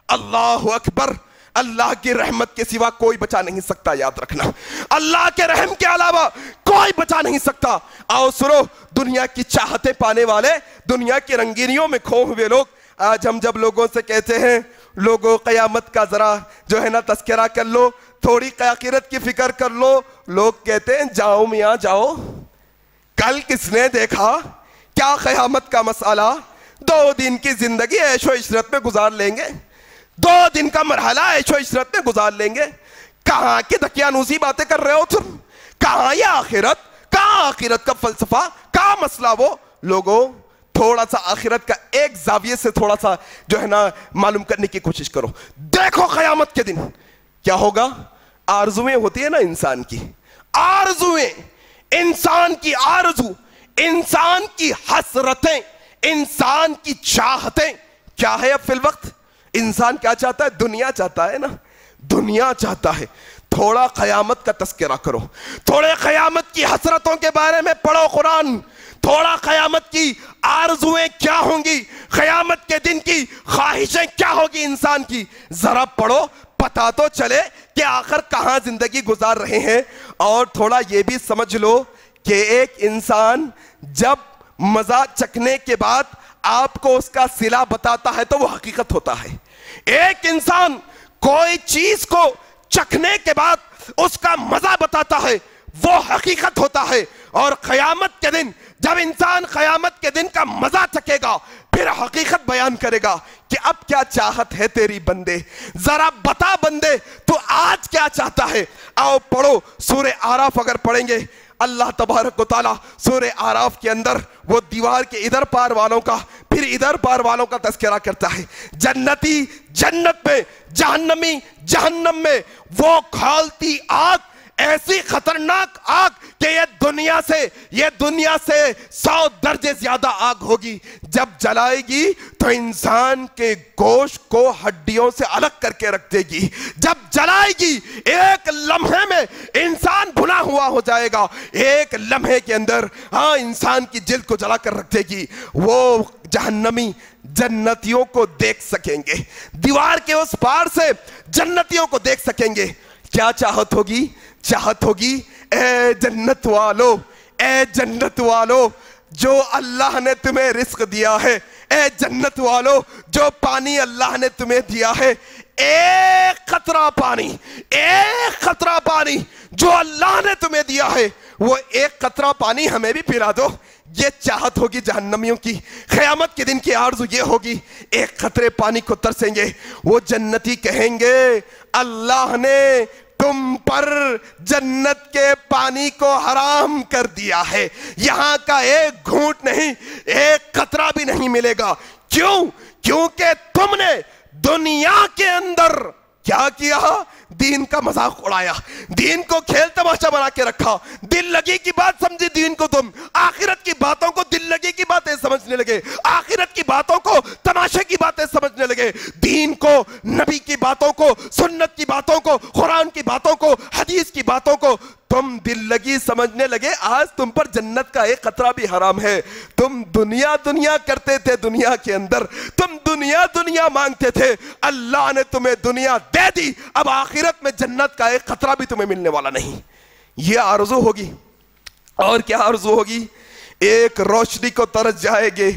اللہ اکبر، اللہ کی رحمت کے سوا کوئی بچا نہیں سکتا۔ یاد رکھنا اللہ کے رحم کے علاوہ کوئی بچا نہیں سکتا۔ آؤ سنو، دنیا کی چاہتے پانے والے، دنیا کی رنگینیوں میں کھو ہوئے لوگ، آج ہم جب لوگوں سے کہتے ہیں لوگوں قیامت کا ذرا جو ہے نا تذکرہ کر لو، تھوڑی آخرت کی فکر کر لو، لوگ کہتے ہیں جاؤ میاں جاؤ، کل کس نے دیکھا کیا قیامت کا مسئلہ، 2 دن کی زندگی عیش و عشرت میں گزار لیں گے، 2 دن کا مرحلہ عیش و عشرت میں گزار لیں گے۔ کہاں کی دقیانوسی باتیں کر رہے ہو تم؟ کہاں یہ آخرت، کہاں آخرت کا فلسفہ، کہاں مسئلہ؟ وہ لوگوں تھوڑا سا آخرت کا ایک زاویے سے تھوڑا سا جو ہے نا معلوم کرنے کی کوشش کرو۔ دیکھو قیامت کے دن کیا ہوگا۔ آرزویں ہوتی ہے نا انسان کی، آرزویں، انسان کی آرزو، انسان کی حسرتیں، انسان کی چاہتیں کیا ہے؟ اب فی الوقت انسان کیا چاہتا ہے؟ دنیا چاہتا ہے نا، دنیا چاہتا ہے۔ تھوڑا قیامت کا تذکرہ کرو، تھوڑے قیامت کی حسرتوں کے بارے میں پڑھو قرآن، تھوڑا قیامت کی آرزویں کیا ہوں گی، قیامت کے دن کی خواہشیں کیا ہوگی انسان کی، ذرا پڑھو، پتہ تو چلے کہ آخر کہاں زندگی گزار رہے ہیں۔ اور تھوڑا یہ بھی سمجھ لو کہ ایک انسان جب مزہ چکھنے کے بعد آپ کو اس کا صلہ بتاتا ہے تو وہ حقیقت ہوتا ہے۔ ایک انسان کوئی چیز کو چکھنے کے بعد اس کا مزہ بتاتا ہے وہ حقیقت ہوتا ہے۔ اور قیامت کے دن جب انسان قیامت کے دن کا مزہ چکھے گا پھر حقیقت بیان کرے گا کہ اب کیا چاہت ہے تیری بندے، ذرا بتا بندے تو آج کیا چاہتا ہے۔ آؤ پڑھو سورہ اعراف، اگر پڑھیں گے اللہ تبارک و تعالیٰ سورہ اعراف کے اندر وہ دیوار کے ادھر پار والوں کا، پھر پھر ادھر بار والوں کا تذکرہ کرتا ہے، جنتی جنت میں، جہنمی جہنم میں، وہ کھولتی آگ، ایسی خطرناک آگ کہ یہ دنیا سے 100 درجے زیادہ آگ ہوگی. جب جلائے گی تو انسان کے گوشت کو ہڈیوں سے الگ کر کے رکھ دے گی. جب جلائے گی ایک لمحے میں انسان بھنا ہوا ہو جائے گا، ایک لمحے کے اندر انسان کی جلد کو جلا کر رکھ دے گی. وہ جہنمی جنتیوں کو دیکھ سکیں گے، دیوار کے اس پار سے جنتیوں کو دیکھ سکیں گے. کیا چاہت ہوگی؟ چاہت ہوگی اے جنت والو، اے جنت والو جو اللہ نے تمہیں رزق دیا ہے، اے جنت والو جو پانی اللہ نے تمہیں دیا ہے، ایک قطرہ پانی، ایک قطرہ پانی جو اللہ نے تمہیں دیا ہے، وہ ایک قطرہ پانی ہمیں بھی پلا دو. یہ چاہت ہوگی جہنمیوں کی. قیامت کے دن کی آرزو یہ ہوگی، ایک قطرے پانی کو ترسیں گے. وہ جنتی کہیں گے اللہ نے تم پر جنت کے پانی کو حرام کر دیا ہے، یہاں کا ایک گھونٹ نہیں، ایک قطرہ بھی نہیں ملے گا. کیوں؟ کیونکہ تم نے دنیا کے اندر کیا کیا؟ دین کا مذاق اڑایا، دین کو کھیل تماشا بنا کے رکھا. دل لگی کی بات سمجھی دین کو تم، آخرت کی باتوں کو دل لگی کی باتیں سمجھنے لگے، آخرت کی باتوں کو تماشے کی باتیں سمجھنے لگے. دین کو، نبی کی باتوں کو، سنت کی باتوں کو، قرآن کی باتوں کو، حدیث کی باتوں کو تم دل لگی سمجھنے لگے. آج تم پر جنت کا ایک قطرہ بھی حرام ہے. تم دنیا دنیا کرتے تھے، دنیا کے اندر تم دنیا دنیا مانگتے تھے، اللہ نے تمہیں دنیا دے دی، اب آخرت میں جنت کا ایک قطرہ بھی تمہیں ملنے والا نہیں. یہ آرزو ہوگی. اور کیا آرزو ہوگی؟ ایک روشنی کو ترس جائے گے.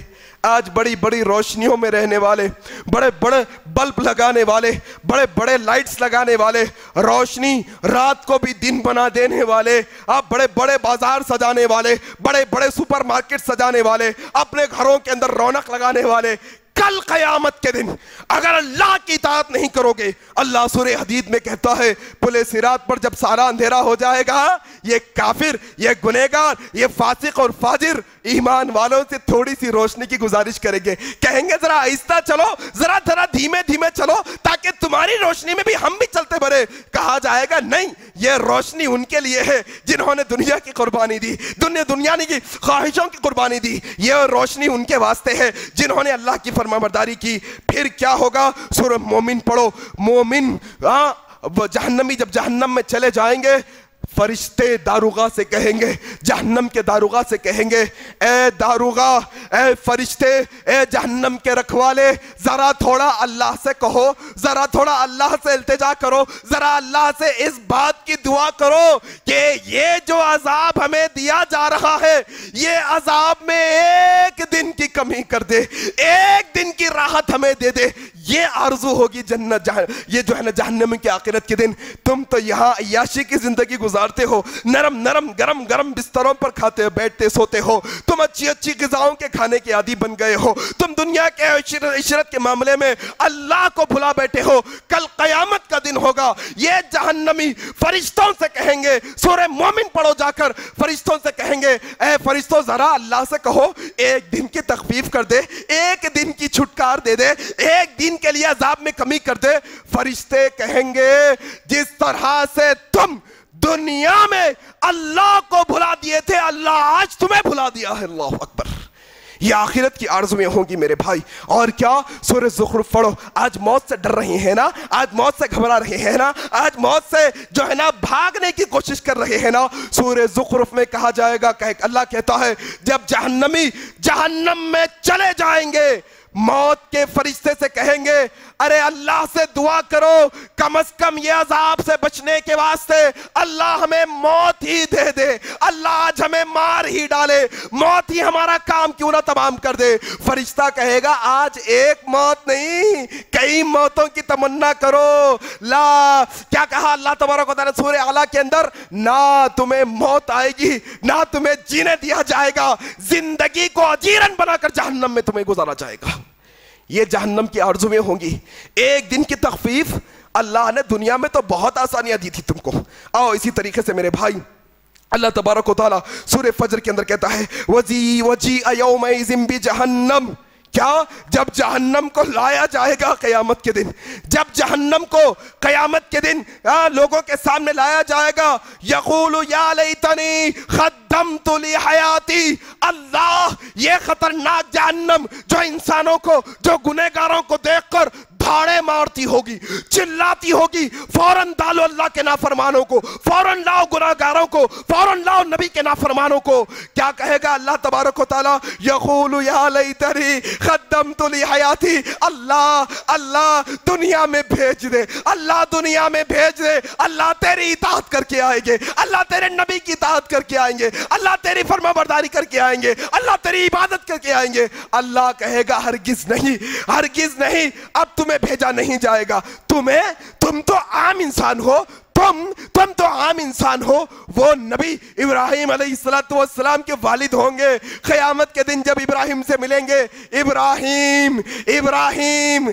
آج بڑی بڑی روشنیوں میں رہنے والے، بڑے بڑے بلب لگانے والے، بڑے بڑے لائٹس لگانے والے، روشنی رات کو بھی دن بنا دینے والے، بڑے بڑے بازار سجانے والے، بڑے بڑے سپر مارکٹ سجانے والے، اپنے گھروں کے اندر رونق لگانے والے، کل قیامت کے دن اگر اللہ کی اطاعت نہیں کرو گے، اللہ سورہ حدید میں کہتا ہے پلے صراط پر جب سارا اندھیرا ہو جائے گا، یہ کافر، یہ گنہگار، یہ فاسق اور فاجر ایمان والوں سے تھوڑی سی روشنی کی گزارش کریں گے، کہیں گے ذرا آہستہ چلو، ذرا دھیمے دھیمے چلو تاکہ تمہاری روشنی میں بھی ہم بھی چلتے بڑھے. کہا جائے گا نہیں، یہ روشنی ان کے لیے ہے جنہوں نے دنیا کی قربانی دی، دنیا کی خواہشوں کی قربانی دی. یہ روشنی ان کے واسطے ہے جنہوں نے اللہ کی فرمانبرداری کی. پھر کیا ہوگا؟ سورہ مومن پڑھو. مومن جہنمی جب جہنم میں چلے جائیں گے، فرشتے داروغہ سے کہیں گے، جہنم کے داروغہ سے کہیں گے، اے داروغہ، اے فرشتے، اے جہنم کے رکھوالے، ذرا تھوڑا اللہ سے کہو، ذرا تھوڑا اللہ سے التجا کرو، ذرا اللہ سے اس بات کی دعا کرو کہ یہ جو عذاب ہمیں دیا جا رہا ہے، یہ عذاب میں ایک دن کی کمی کر دے، ایک دن کی راحت ہمیں دے دے. یہ آرزو ہوگی جنت، یہ جو ہے نا جہنم کی آخرت کے دن. تم تو یہاں عیاشی کی زندگی گزارتے ہو، نرم گرم بستروں پر کھاتے بیٹھتے سوتے ہو، تم اچھی غذاؤں کے کھانے کے عادی بن گئے ہو، تم دنیا کے عشرت کے معاملے میں اللہ کو بھلا بیٹھے ہو. کل قیامت کا دن ہوگا، یہ جہنمی فرشتوں سے کہیں گے، سورہ مومن پڑھو جا کر، فرشتوں سے کہیں گے اے فرشتوں ذرا اللہ سے کہو ایک دن کی تخفیف کر دے، ایک دن کی چھٹکار دے دے، ایک دن کے لیے عذاب میں کمی کر دے. فرشتے کہیں گے جس طرح سے تم دنیا میں اللہ کو بھلا دیے تھے، اللہ آج تمہیں بھلا دیا ہے. اللہ اکبر. یہ آخرت کی آرزویں ہوں گی میرے بھائی. اور کیا؟ سورہ زخرف پڑھو. آج موت سے ڈر رہے ہیں نا، آج موت سے گھبرا رہے ہیں نا، آج موت سے جو ہے نا بھاگنے کی کوشش کر رہے ہیں نا. سورہ زخرف میں کہا جائے گا، اللہ کہتا ہے جب جہنمی جہنم میں چلے جائیں گے، موت کے فرشتے سے کہیں گے ارے اللہ سے دعا کرو، کم از کم یہ عذاب سے بچنے کے واسطے اللہ ہمیں موت ہی دے دے، اللہ آج ہمیں مار ہی ڈالے، موت ہی ہمارا کام کیوں نہ تمام کر دے. فرشتہ کہے گا آج ایک موت نہیں، کئی موتوں کی تمنا کرو. کیا کہا اللہ تبارک و تعالیٰ سورہ اعلیٰ کے اندر؟ نہ تمہیں موت آئے گی، نہ تمہیں جینے دیا جائے گا، زندگی کو اجیرن بنا کر جہنم میں تمہیں گزارا جائے گا. یہ جہنم کی آرزویں ہوں گی. ایک دن کی تخفیف اللہ نے دنیا میں تو بہت آسانیاں دی تھی تم کو. آؤ اسی طریقے سے میرے بھائی اللہ تبارک و تعالیٰ سورہ فجر کے اندر کہتا ہے وَجِيءَ يَوْمَئِذٍ بِجَهَنَّمَ. کیا؟ جب جہنم کو لایا جائے گا قیامت کے دن، جب جہنم کو قیامت کے دن لوگوں کے سامنے لایا جائے گا، یقول یا لیتنی قدمت لی حیاتی، اللہ یہ خطرناک جہنم جو انسانوں کو، جو گنہگاروں کو دیکھ کر دھاڑے مارتی ہوگی، چلاتی ہوگی، فوراً ڈالو اللہ کے نافرمانوں کو، فوراً لاؤ گناہگاروں کو، فوراً لاؤ نبی کے نافرمانوں کو. کیا کہے گا اللہ تبارک و تعالی؟ یقول یا لیتنی قدمت لی حیاتی، اللہ دنیا میں بھیج دے، اللہ دنیا میں بھیج دے، اللہ تیری اطاعت کر کے آئیں گے، اللہ تیرے نبی کی اطاعت کر کے آئیں گے، اللہ تیری فرما برداری کر کے آئیں گے، اللہ تیری عبادت کر کے آئیں گے. اللہ کہے گا ہرگز نہیں، ہرگز نہیں، اب تمہیں بھیجا نہیں جائے گا. تم تو عام انسان ہو، تم تو عام انسان ہو. وہ نبی ابراہیم علیہ السلام کے والد ہوں گے. قیامت کے دن جب ابراہیم سے ملیں گے، ابراہیم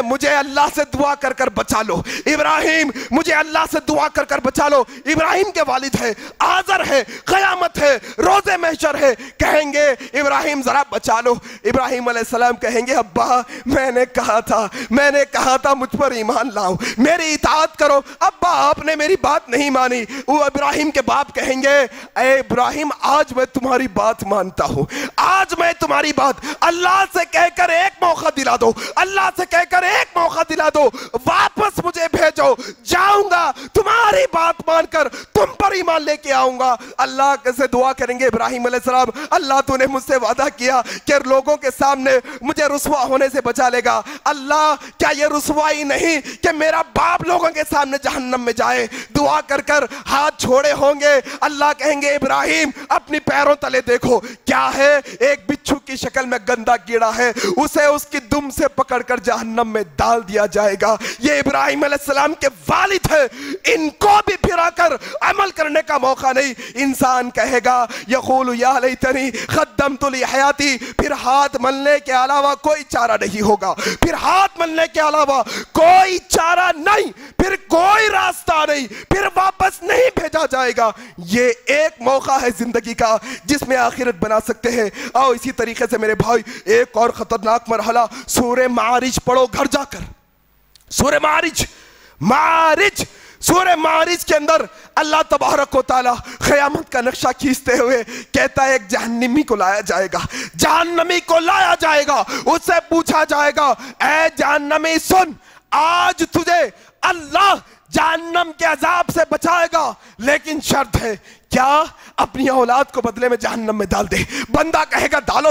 مجھے اللہ سے دعا کر کر بچا لو، ابراہیم مجھے اللہ سے دعا کر کر بچا لو. ابراہیم کے والد ہے، آزر ہے، قیامت ہے، روز محشر ہے. کہیں گے ابراہیم ذرا بچا لو. ابراہیم علیہ السلام کہیں گے ابا میں نے کہا تھا مجھ پر ایمان لاؤ، میری اطاعت کرو. ابا آپ نے میری بات نہیں مانی. وہ ابراہیم کے باپ کہیں گے اے ابراہیم آج میں تمہاری بات مانتا ہوں، آج میں تمہاری بات، اللہ سے کہہ کر ایک موقع دلا دو، اللہ سے کہہ کر ایک موقع دلا دو، واپس مجھے بھیجو، جاؤں گا تمہاری بات مان کر تم پر ایمان لے کے آؤں گا. اللہ سے دعا کریں گے ابراہیم علیہ السلام، اللہ تو نے مجھ سے وعدہ کیا کہ لوگوں کے سامنے مجھے رسوا ہونے سے بچا لے گا. اللہ کیا یہ رسوائی نہیں کہ میرا باپ لوگوں کے سامنے جہنم میں جائے؟ دعا کر کر ہاتھ چھوڑے ہوں گے. اللہ کہیں گے ابراہیم اپنی پیروں تلے دیکھو، کیا ہے؟ ایک بچھو کی شکل میں گندا کیڑا ہے، اسے اس کی دم سے پکڑ کر جہنم میں ڈال دیا جائے گا. یہ ابراہیم علیہ السلام کے والد ہے، ان کو بھی پھرا کر عمل کرنے کا موقع نہیں. انسان کہے گا یقول یا لیتنی قدمت لی حیاتی، پھر ہاتھ ملنے کے علاوہ کوئی چارہ نہیں ہوگا، پھر ہاتھ ملنے کے علاوہ کوئی چارہ نہیں، پھر کوئی راستہ نہیں، پھر واپس نہیں بھیجا جائے گا. یہ ایک موقع ہے زندگی کا جس میں آخرت بنا سکتے ہیں. آؤ اسی طریقے سے میرے بھائی ایک اور خطرناک مرحلہ سورہ معارج پڑھو گھر جا کر. سورہ معارج کے اندر اللہ تبارک و تعالی قیامت کا نقشہ کھینچتے ہوئے کہتا ہے ایک جہنمی کو لایا جائے گا، جہنمی کو لایا جائے گا. اس سے پوچھا جائے گا اے جہنمی سن، آج تجھے اللہ جہنم کے عذاب سے بچائے گا، لیکن شرط ہے کیا؟ اپنی اولاد کو بدلے میں جہنم میں ڈال دے. بندہ کہے گا ڈالو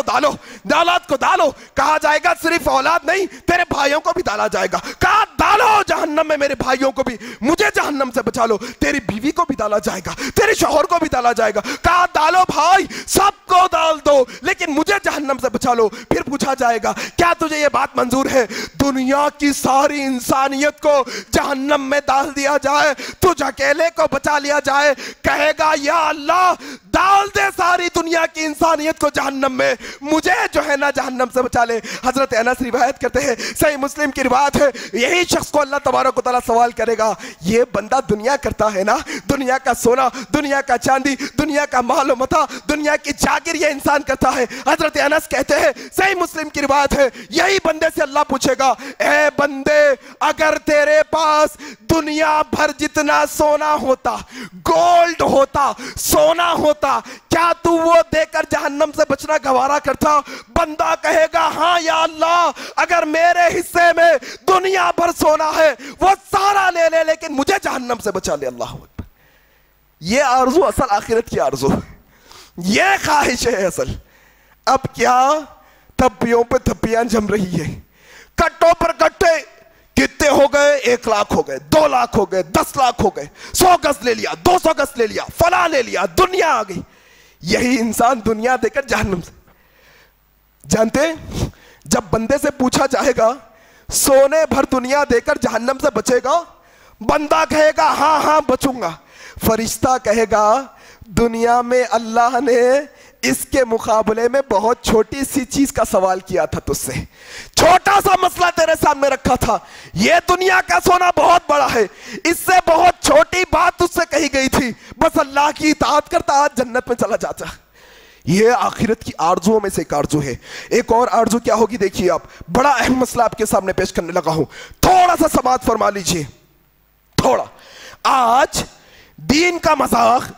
اولاد کو ڈالو. کہا جائے گا صرف اولاد نہیں، تیرے بھائیوں کو بھی ڈالا جائے گا. کہا ڈالو جہنم میں میرے بھائیوں کو بھی، مجھے جہنم سے بچا لو. تیری بیوی کو بھی ڈالا جائے گا، تیرے شوہر کو بھی ڈالا جائے گا. کہا ڈالو بھائی، سب کو ڈال دو، لیکن مجھے جہنم سے بچا لو. پھر پوچھا جائے گا کیا تجھے یہ بات منظور ہے دنیا کی ساری انسانیت کو جہنم میں ڈال دیا جائے، تجھ اکیلے کو بچا لیا جائے؟ کہے گا یا اللہ ڈال دے ساری دنیا کی انسانیت کو جہنم میں، مجھے جو ہے نا جہنم سے بچا لے. حضرت انس روایت کرتے ہیں، صحیح مسلم کی روایت ہے، یہی شخص کو اللہ تبارک و تعالیٰ سوال کرے گا یہ بندہ دنیا کرتا ہے نا، دنیا کا سونا، دنیا کا چاندی، دنیا کا مال و متاع، دنیا کی جاگیر یہ انسان کرتا ہے. حضرت انس کہتے ہیں، صحیح مسلم کی روایت ہے، یہی بندے سے اللہ پوچھے گا اے بندے اگر تیرے پاس دنیا بھر جتنا سونا ہوتا، گولڈ ہوتا، سونا ہوتا، کیا تو وہ دے کر جہنم سے بچنا گوارا کرتا؟ بندہ کہے گا ہاں یا اللہ اگر میرے حصے میں دنیا بھر سونا ہے وہ سارا لے لے، لیکن مجھے جہنم سے بچا لے. اللہ اکبر. یہ آرزو اصل آخرت کی آرزو، یہ خواہش ہے اصل. اب کیا تھپیوں پہ تھپیاں جم رہی ہے، کٹوں پر کٹے. کتنے ہو گئے؟ 1 لاکھ ہو گئے، 2 لاکھ ہو گئے، 10 لاکھ ہو گئے، 100 گز لے لیا، 200 گز لے لیا، فلاں لے لیا، دنیا آ گئی. یہی انسان دنیا دے کر جہنم سے. جانتے جب بندے سے پوچھا جائے گا سونے بھر دنیا دے کر جہنم سے بچے گا؟ بندہ کہے گا ہاں بچوں گا. فرشتہ کہے گا دنیا میں اللہ نے اس کے مقابلے میں بہت چھوٹی سی چیز کا سوال کیا تھا تجھ سے، چھوٹا سا مسئلہ تیرے سامنے رکھا تھا. یہ دنیا کا سونا بہت بڑا ہے، اس سے بہت چھوٹی بات تجھ سے کہی گئی تھی، بس اللہ کی اطاعت کرتا آج جنت میں چلا جاتا. یہ آخرت کی آرزوؤں میں سے ایک آرزو ہے. ایک اور آرزو کیا ہوگی دیکھیے آپ, بڑا اہم مسئلہ آپ کے سامنے پیش کرنے لگا ہوں, تھوڑا سا سماعت فرما لیجئے. تھوڑا آج دین کا مذاق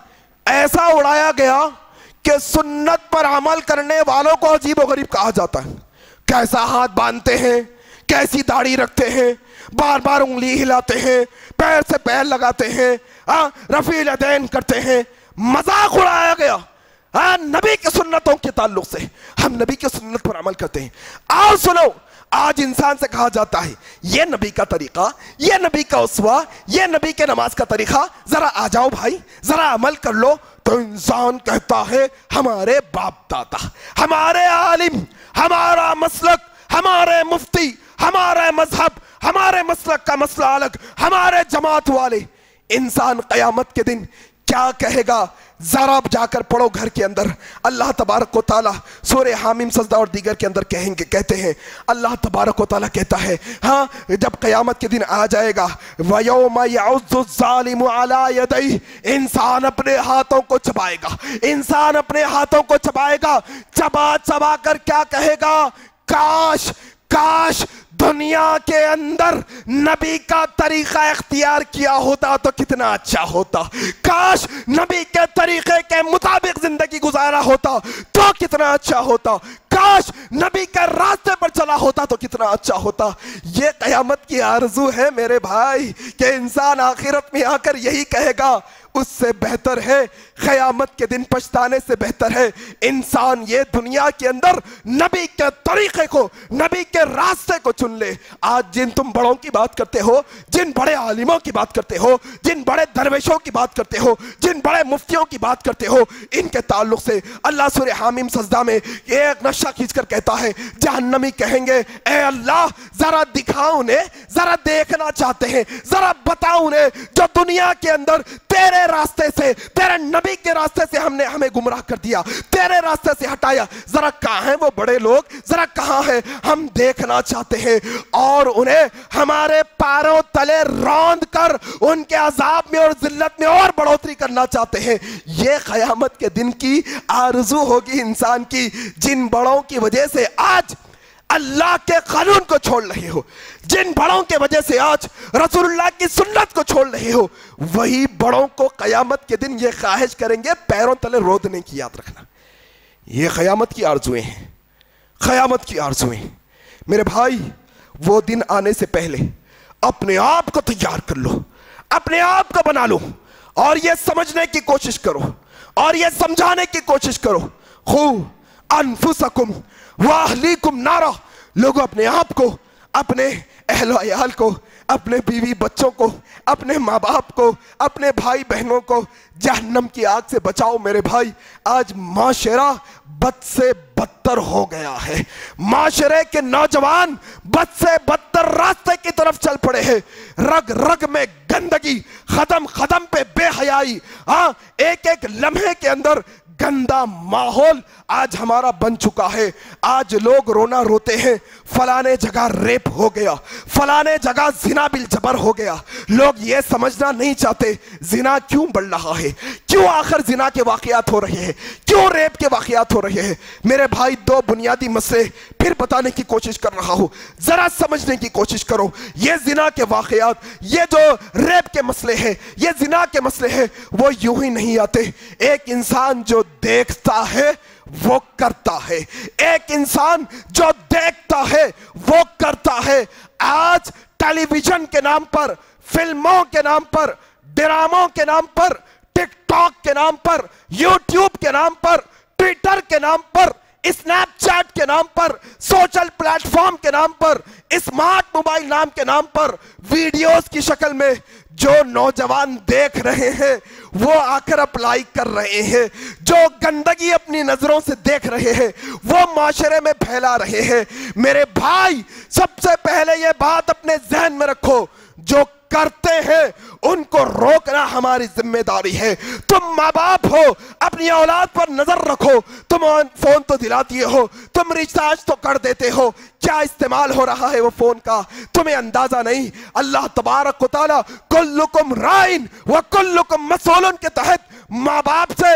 ایسا اڑایا گیا کہ سنت پر عمل کرنے والوں کو عجیب و غریب کہا جاتا ہے. کیسا ہاتھ باندھتے ہیں, کیسی داڑھی رکھتے ہیں, بار بار انگلی ہلاتے ہیں, پیر سے پیر لگاتے ہیں, رفیع الیدین کرتے ہیں. مذاق اڑایا گیا نبی کی سنتوں کے تعلق سے. ہم نبی کی سنت پر عمل کرتے ہیں. اور سنو, آج انسان سے کہا جاتا ہے یہ نبی کا طریقہ, یہ نبی کا اسوہ, یہ نبی کے نماز کا طریقہ, ذرا آ جاؤ بھائی ذرا عمل کر لو. تو انسان کہتا ہے ہمارے باپ دادا, ہمارے عالم, ہمارا مسلک, ہمارے مفتی, ہمارے مذہب, ہمارے مسلک کا مسئلہ الگ, ہمارے جماعت والے. انسان قیامت کے دن کیا کہے گا؟ ذرا جا کر پڑھو گھر کے اندر. اللہ تبارک و تعالیٰ سورہ حامیم سجدہ اور دیگر کے اندر کہتے ہیں, اللہ تبارک و تعالیٰ کہتا ہے ہاں جب قیامت کے دن آ جائے گا وَيَوْمَ يَعُضُّ الظَّالِمُ عَلَى يَدَيْهِ, انسان اپنے ہاتھوں کو چبائے گا, انسان اپنے ہاتھوں کو چبائے گا. چبا چبا کر کیا کہے گا؟ کاش کاش دنیا کے اندر نبی کا طریقہ اختیار کیا ہوتا تو کتنا اچھا ہوتا. کاش نبی کے طریقے کے مطابق زندگی گزارا ہوتا تو کتنا اچھا ہوتا. کاش نبی کے راستے پر چلا ہوتا تو کتنا اچھا ہوتا. یہ قیامت کی آرزو ہے میرے بھائی کہ انسان آخرت میں آ کر یہی کہے گا. اس سے بہتر ہے, قیامت کے دن پچھتانے سے بہتر ہے انسان یہ دنیا کے اندر نبی کے طریقے کو, نبی کے راستے کو چن لے. آج جن تم بڑوں کی بات کرتے ہو, جن بڑے عالموں کی بات کرتے ہو, جن بڑے درویشوں کی بات کرتے ہو, جن بڑے مفتیوں کی بات کرتے ہو, ان کے تعلق سے اللہ سورہ حامیم سجدہ میں ایک نقشہ کھینچ کر کہتا ہے جہنمی کہیں گے اے اللہ ذرا دکھاؤ انہیں, ذرا دیکھنا چاہتے ہیں, ذرا بتاؤ انہیں جو دنیا کے اندر تیرے راستے سے, تیرے نبی کے راستے سے ہمیں گمراہ کر دیا, تیرے راستے سے ہٹایا. ذرا کہاں ہیں وہ بڑے لوگ, ذرا کہاں ہیں, ہم دیکھنا چاہتے ہیں اور انہیں ہمارے پاروں تلے روند کر ان کے عذاب میں اور ذلت میں اور بڑھوتری کرنا چاہتے ہیں. یہ قیامت کے دن کی آرزو ہوگی انسان کی. جن بڑوں کی وجہ سے آج اللہ کے قانون کو چھوڑ رہے ہو, جن بڑوں کے وجہ سے آج رسول اللہ کی سنت کو چھوڑ رہے ہو, وہی بڑوں کو قیامت کے دن یہ خواہش کریں گے پیروں تلے رودنے کی. یاد رکھنا یہ قیامت کی آرزویں ہیں, قیامت کی آرزویں. میرے بھائی وہ دن آنے سے پہلے اپنے آپ کو تیار کر لو, اپنے آپ کو بنا لو اور یہ سمجھنے کی کوشش کرو اور یہ سمجھانے کی کوشش کرو. خو انفسکم واہلیکم نارا, لوگوں اپنے آپ کو, اپنے اہل و عیال کو, اپنے بیوی بچوں کو, اپنے ماں باپ کو, اپنے بھائی بہنوں کو جہنم کی آگ سے بچاؤ. میرے بھائی آج معاشرہ بد سے بدتر ہو گیا ہے, معاشرے کے نوجوان بد سے بدتر راستے کی طرف چل پڑے ہیں. رگ رگ میں گندگی, قدم قدم پہ بے حیائی, ایک ایک لمحے کے اندر گندا ماحول آج ہمارا بن چکا ہے. آج لوگ رونا روتے ہیں فلانے جگہ ریپ ہو گیا, فلانے جگہ زنا بالجبر ہو گیا. لوگ یہ سمجھنا نہیں چاہتے زنا کیوں بڑھ رہا ہے, کیوں آخر زنا کے واقعات ہو رہے ہیں, کیوں ریپ کے واقعات ہو رہے ہیں. میرے بھائی دو بنیادی مسئلے پھر بتانے کی کوشش کر رہا ہوں, ذرا سمجھنے کی کوشش کرو. یہ زنا کے واقعات, یہ جو ریپ کے مسئلے ہیں, یہ زنا کے مسئلے ہیں, وہ یوں ہی نہیں آتے. ایک انسان جو دیکھتا ہے وہ کرتا ہے, ایک انسان جو دیکھتا ہے وہ کرتا ہے. آج ٹیلی ویژن کے نام پر, فلموں کے نام پر, ڈراموں کے نام پر, ٹک ٹاک کے نام پر, یوٹیوب کے نام پر, ٹویٹر کے نام پر, اسنیپ چیٹ کے نام پر, سوشل پلیٹ فارم کے نام پر, اسمارٹ موبائل نام کے نام پر ویڈیوز کی شکل میں جو نوجوان دیکھ رہے ہیں وہ آ کر اپلائی کر رہے ہیں, جو گندگی اپنی نظروں سے دیکھ رہے ہیں وہ معاشرے میں پھیلا رہے ہیں. میرے بھائی سب سے پہلے یہ بات اپنے ذہن میں رکھو, جو کرتے ہیں ان کو روکنا ہماری ذمہ داری ہے. تم ماں باپ ہو, اپنی اولاد پر نظر رکھو. تم فون تو دلاتی ہو, تم ریچارج تو کر دیتے ہو, کیا استعمال ہو رہا ہے وہ فون کا تمہیں اندازہ نہیں. اللہ تبارک و تعالی کلکم رائن وکلکم مسئولن کے تحت ماں باپ سے,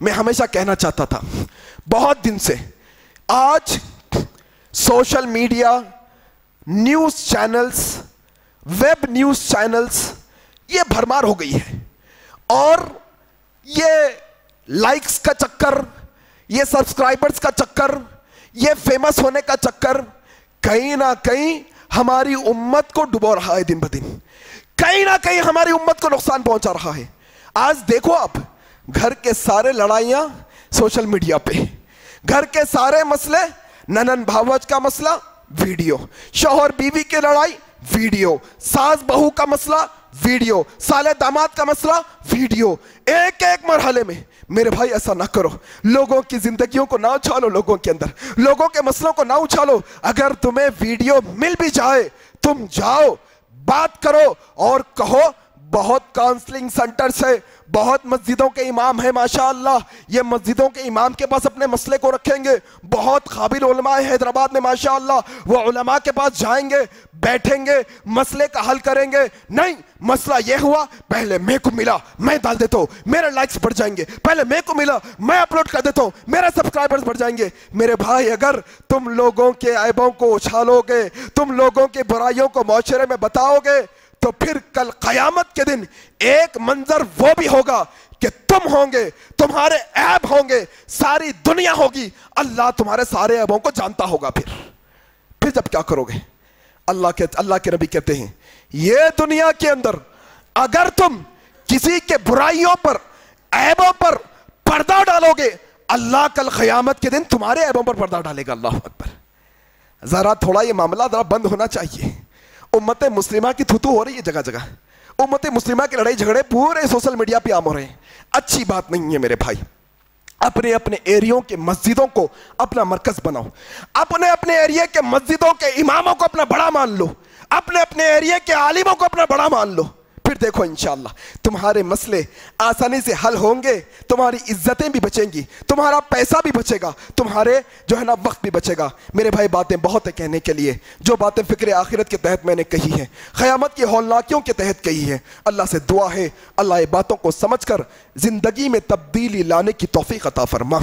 میں ہمیشہ کہنا چاہتا تھا بہت دن سے، آج social media, news channels, web news channels یہ بھرمار ہو گئی ہے، اور یہ لائکس کا چکر، یہ سبسکرائبرز کا چکر، یہ فیمس ہونے کا چکر کہیں نہ کہیں ہماری امت کو ڈبو رہا ہے دن بدن، کہیں نہ کہیں ہماری امت کو نقصان پہنچا رہا ہے۔ آج دیکھو آپ، گھر کے سارے لڑائیاں سوشل میڈیا پہ، گھر کے سارے مسئلے، ننن بھاوج کا مسئلہ ویڈیو، شوہر بیوی کی لڑائی ویڈیو، ساس بہو کا مسئلہ ویڈیو، سالے داماد کا مسئلہ ویڈیو، ایک ایک مرحلے میں۔ میرے بھائی ایسا نہ کرو، لوگوں کی زندگیوں کو نہ اچھالو، لوگوں کے اندر لوگوں کے مسئلوں کو نہ اچھالو۔ اگر تمہیں ویڈیو مل بھی جائے، تم جاؤ، بات کرو اور کہو۔ بہت کاؤنسلنگ سنٹرز ہے، بہت مسجدوں کے امام ہیں ماشاءاللہ، یہ مسجدوں کے امام کے پاس اپنے مسئلے کو رکھیں گے۔ بہت قابل علماء ہیں حیدرآباد میں ماشاءاللہ، وہ علماء کے پاس جائیں گے، بیٹھیں گے، مسئلے کا حل کریں گے۔ نہیں، مسئلہ یہ ہوا، پہلے میں کو ملا میں ڈال دیتا ہوں، میرے لائکس بڑھ جائیں گے، پہلے میں کو ملا میں اپلوڈ کر دیتا ہوں، میرے سبسکرائبرز بڑھ جائیں گے۔ میرے بھائی، اگر تم لوگوں کے عیبوں کو اچھالو گے، تم لوگوں کی برائیوں کو معاشرے میں بتاؤ گے، تو پھر کل قیامت کے دن ایک منظر وہ بھی ہوگا کہ تم ہوں گے، تمہارے عیب ہوں گے، ساری دنیا ہوگی، اللہ تمہارے سارے عیبوں کو جانتا ہوگا۔ پھر جب کیا کرو گے؟ اللہ کے نبی کہتے ہیں، یہ دنیا کے اندر اگر تم کسی کے برائیوں پر، عیبوں پر پردہ ڈالو گے، اللہ کل قیامت کے دن تمہارے عیبوں پر پردہ ڈالے گا۔ اللہ اکبر۔ ذرا تھوڑا یہ معاملہ ذرا بند ہونا چاہیے۔ امت مسلمہ کی تھوتو ہو رہی ہے جگہ جگہ، امت مسلمہ کی لڑائی جھگڑے پورے سوشل میڈیا پہ عام ہو رہے ہیں۔ اچھی بات نہیں ہے میرے بھائی۔ اپنے اپنے ایریوں کے مسجدوں کو اپنا مرکز بناؤ، اپنے اپنے ایریے کے مسجدوں کے اماموں کو اپنا بڑا مان لو، اپنے اپنے ایریے کے عالموں کو اپنا بڑا مان لو۔ پھر دیکھو انشاءاللہ تمہارے مسئلے آسانی سے حل ہوں گے، تمہاری عزتیں بھی بچیں گی، تمہارا پیسہ بھی بچے گا، تمہارے جو ہے نا وقت بھی بچے گا۔ میرے بھائی، باتیں بہت ہیں کہنے کے لیے، جو باتیں فکر آخرت کے تحت میں نے کہی ہیں، قیامت کی ہولناکیوں کے تحت کہی ہیں۔ اللہ سے دعا ہے اللہ یہ باتوں کو سمجھ کر زندگی میں تبدیلی لانے کی توفیق عطا فرما۔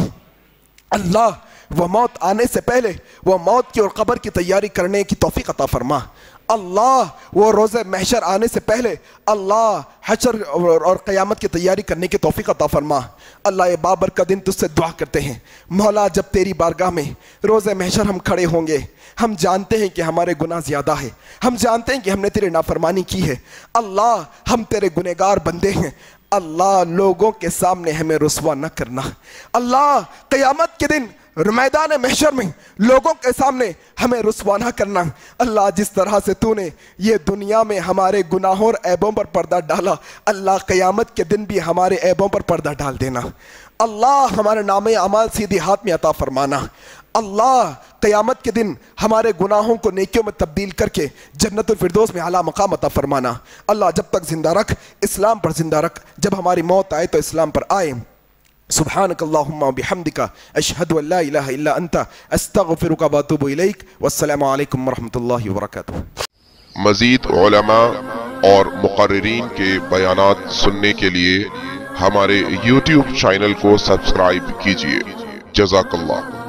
اللہ وہ موت آنے سے پہلے وہ موت کی اور قبر کی تیاری کرنے کی توفیق عطا فرما۔ اللہ وہ روز محشر آنے سے پہلے اللہ حشر اور قیامت کی تیاری کرنے کی توفیق عطا فرما۔ اللہ یہ بابرکت دن تجھ سے دعا کرتے ہیں، مولا جب تیری بارگاہ میں روز محشر ہم کھڑے ہوں گے، ہم جانتے ہیں کہ ہمارے گناہ زیادہ ہے، ہم جانتے ہیں کہ ہم نے تیرے نافرمانی کی ہے، اللہ ہم تیرے گنہگار بندے ہیں، اللہ لوگوں کے سامنے ہمیں رسوا نہ کرنا۔ اللہ قیامت کے دن میدان محشر میں لوگوں کے سامنے ہمیں رسوا نہ کرنا۔ اللہ جس طرح سے تو نے یہ دنیا میں ہمارے گناہوں اور عیبوں پر پردہ ڈالا، اللہ قیامت کے دن بھی ہمارے عیبوں پر پردہ ڈال دینا۔ اللہ ہمارے نام اعمال سیدھی ہاتھ میں عطا فرمانا۔ اللہ قیامت کے دن ہمارے گناہوں کو نیکیوں میں تبدیل کر کے جنت الفردوس میں اعلیٰ مقام عطا فرمانا۔ اللہ جب تک زندہ رکھ، اسلام پر زندہ رکھ، جب ہماری موت آئے تو اسلام پر آئے۔ سبحانک اللہم و بحمدک، اشہد ان لا الہ الا انت، استغفرک و اتوب الیک، والسلام علیکم ورحمۃ اللہ وبرکاتہ۔ مزید علماء اور مقررین کے بیانات سننے کے لیے ہمارے YouTube چینل کو سبسکرائب کیجیے۔ جزاک اللہ۔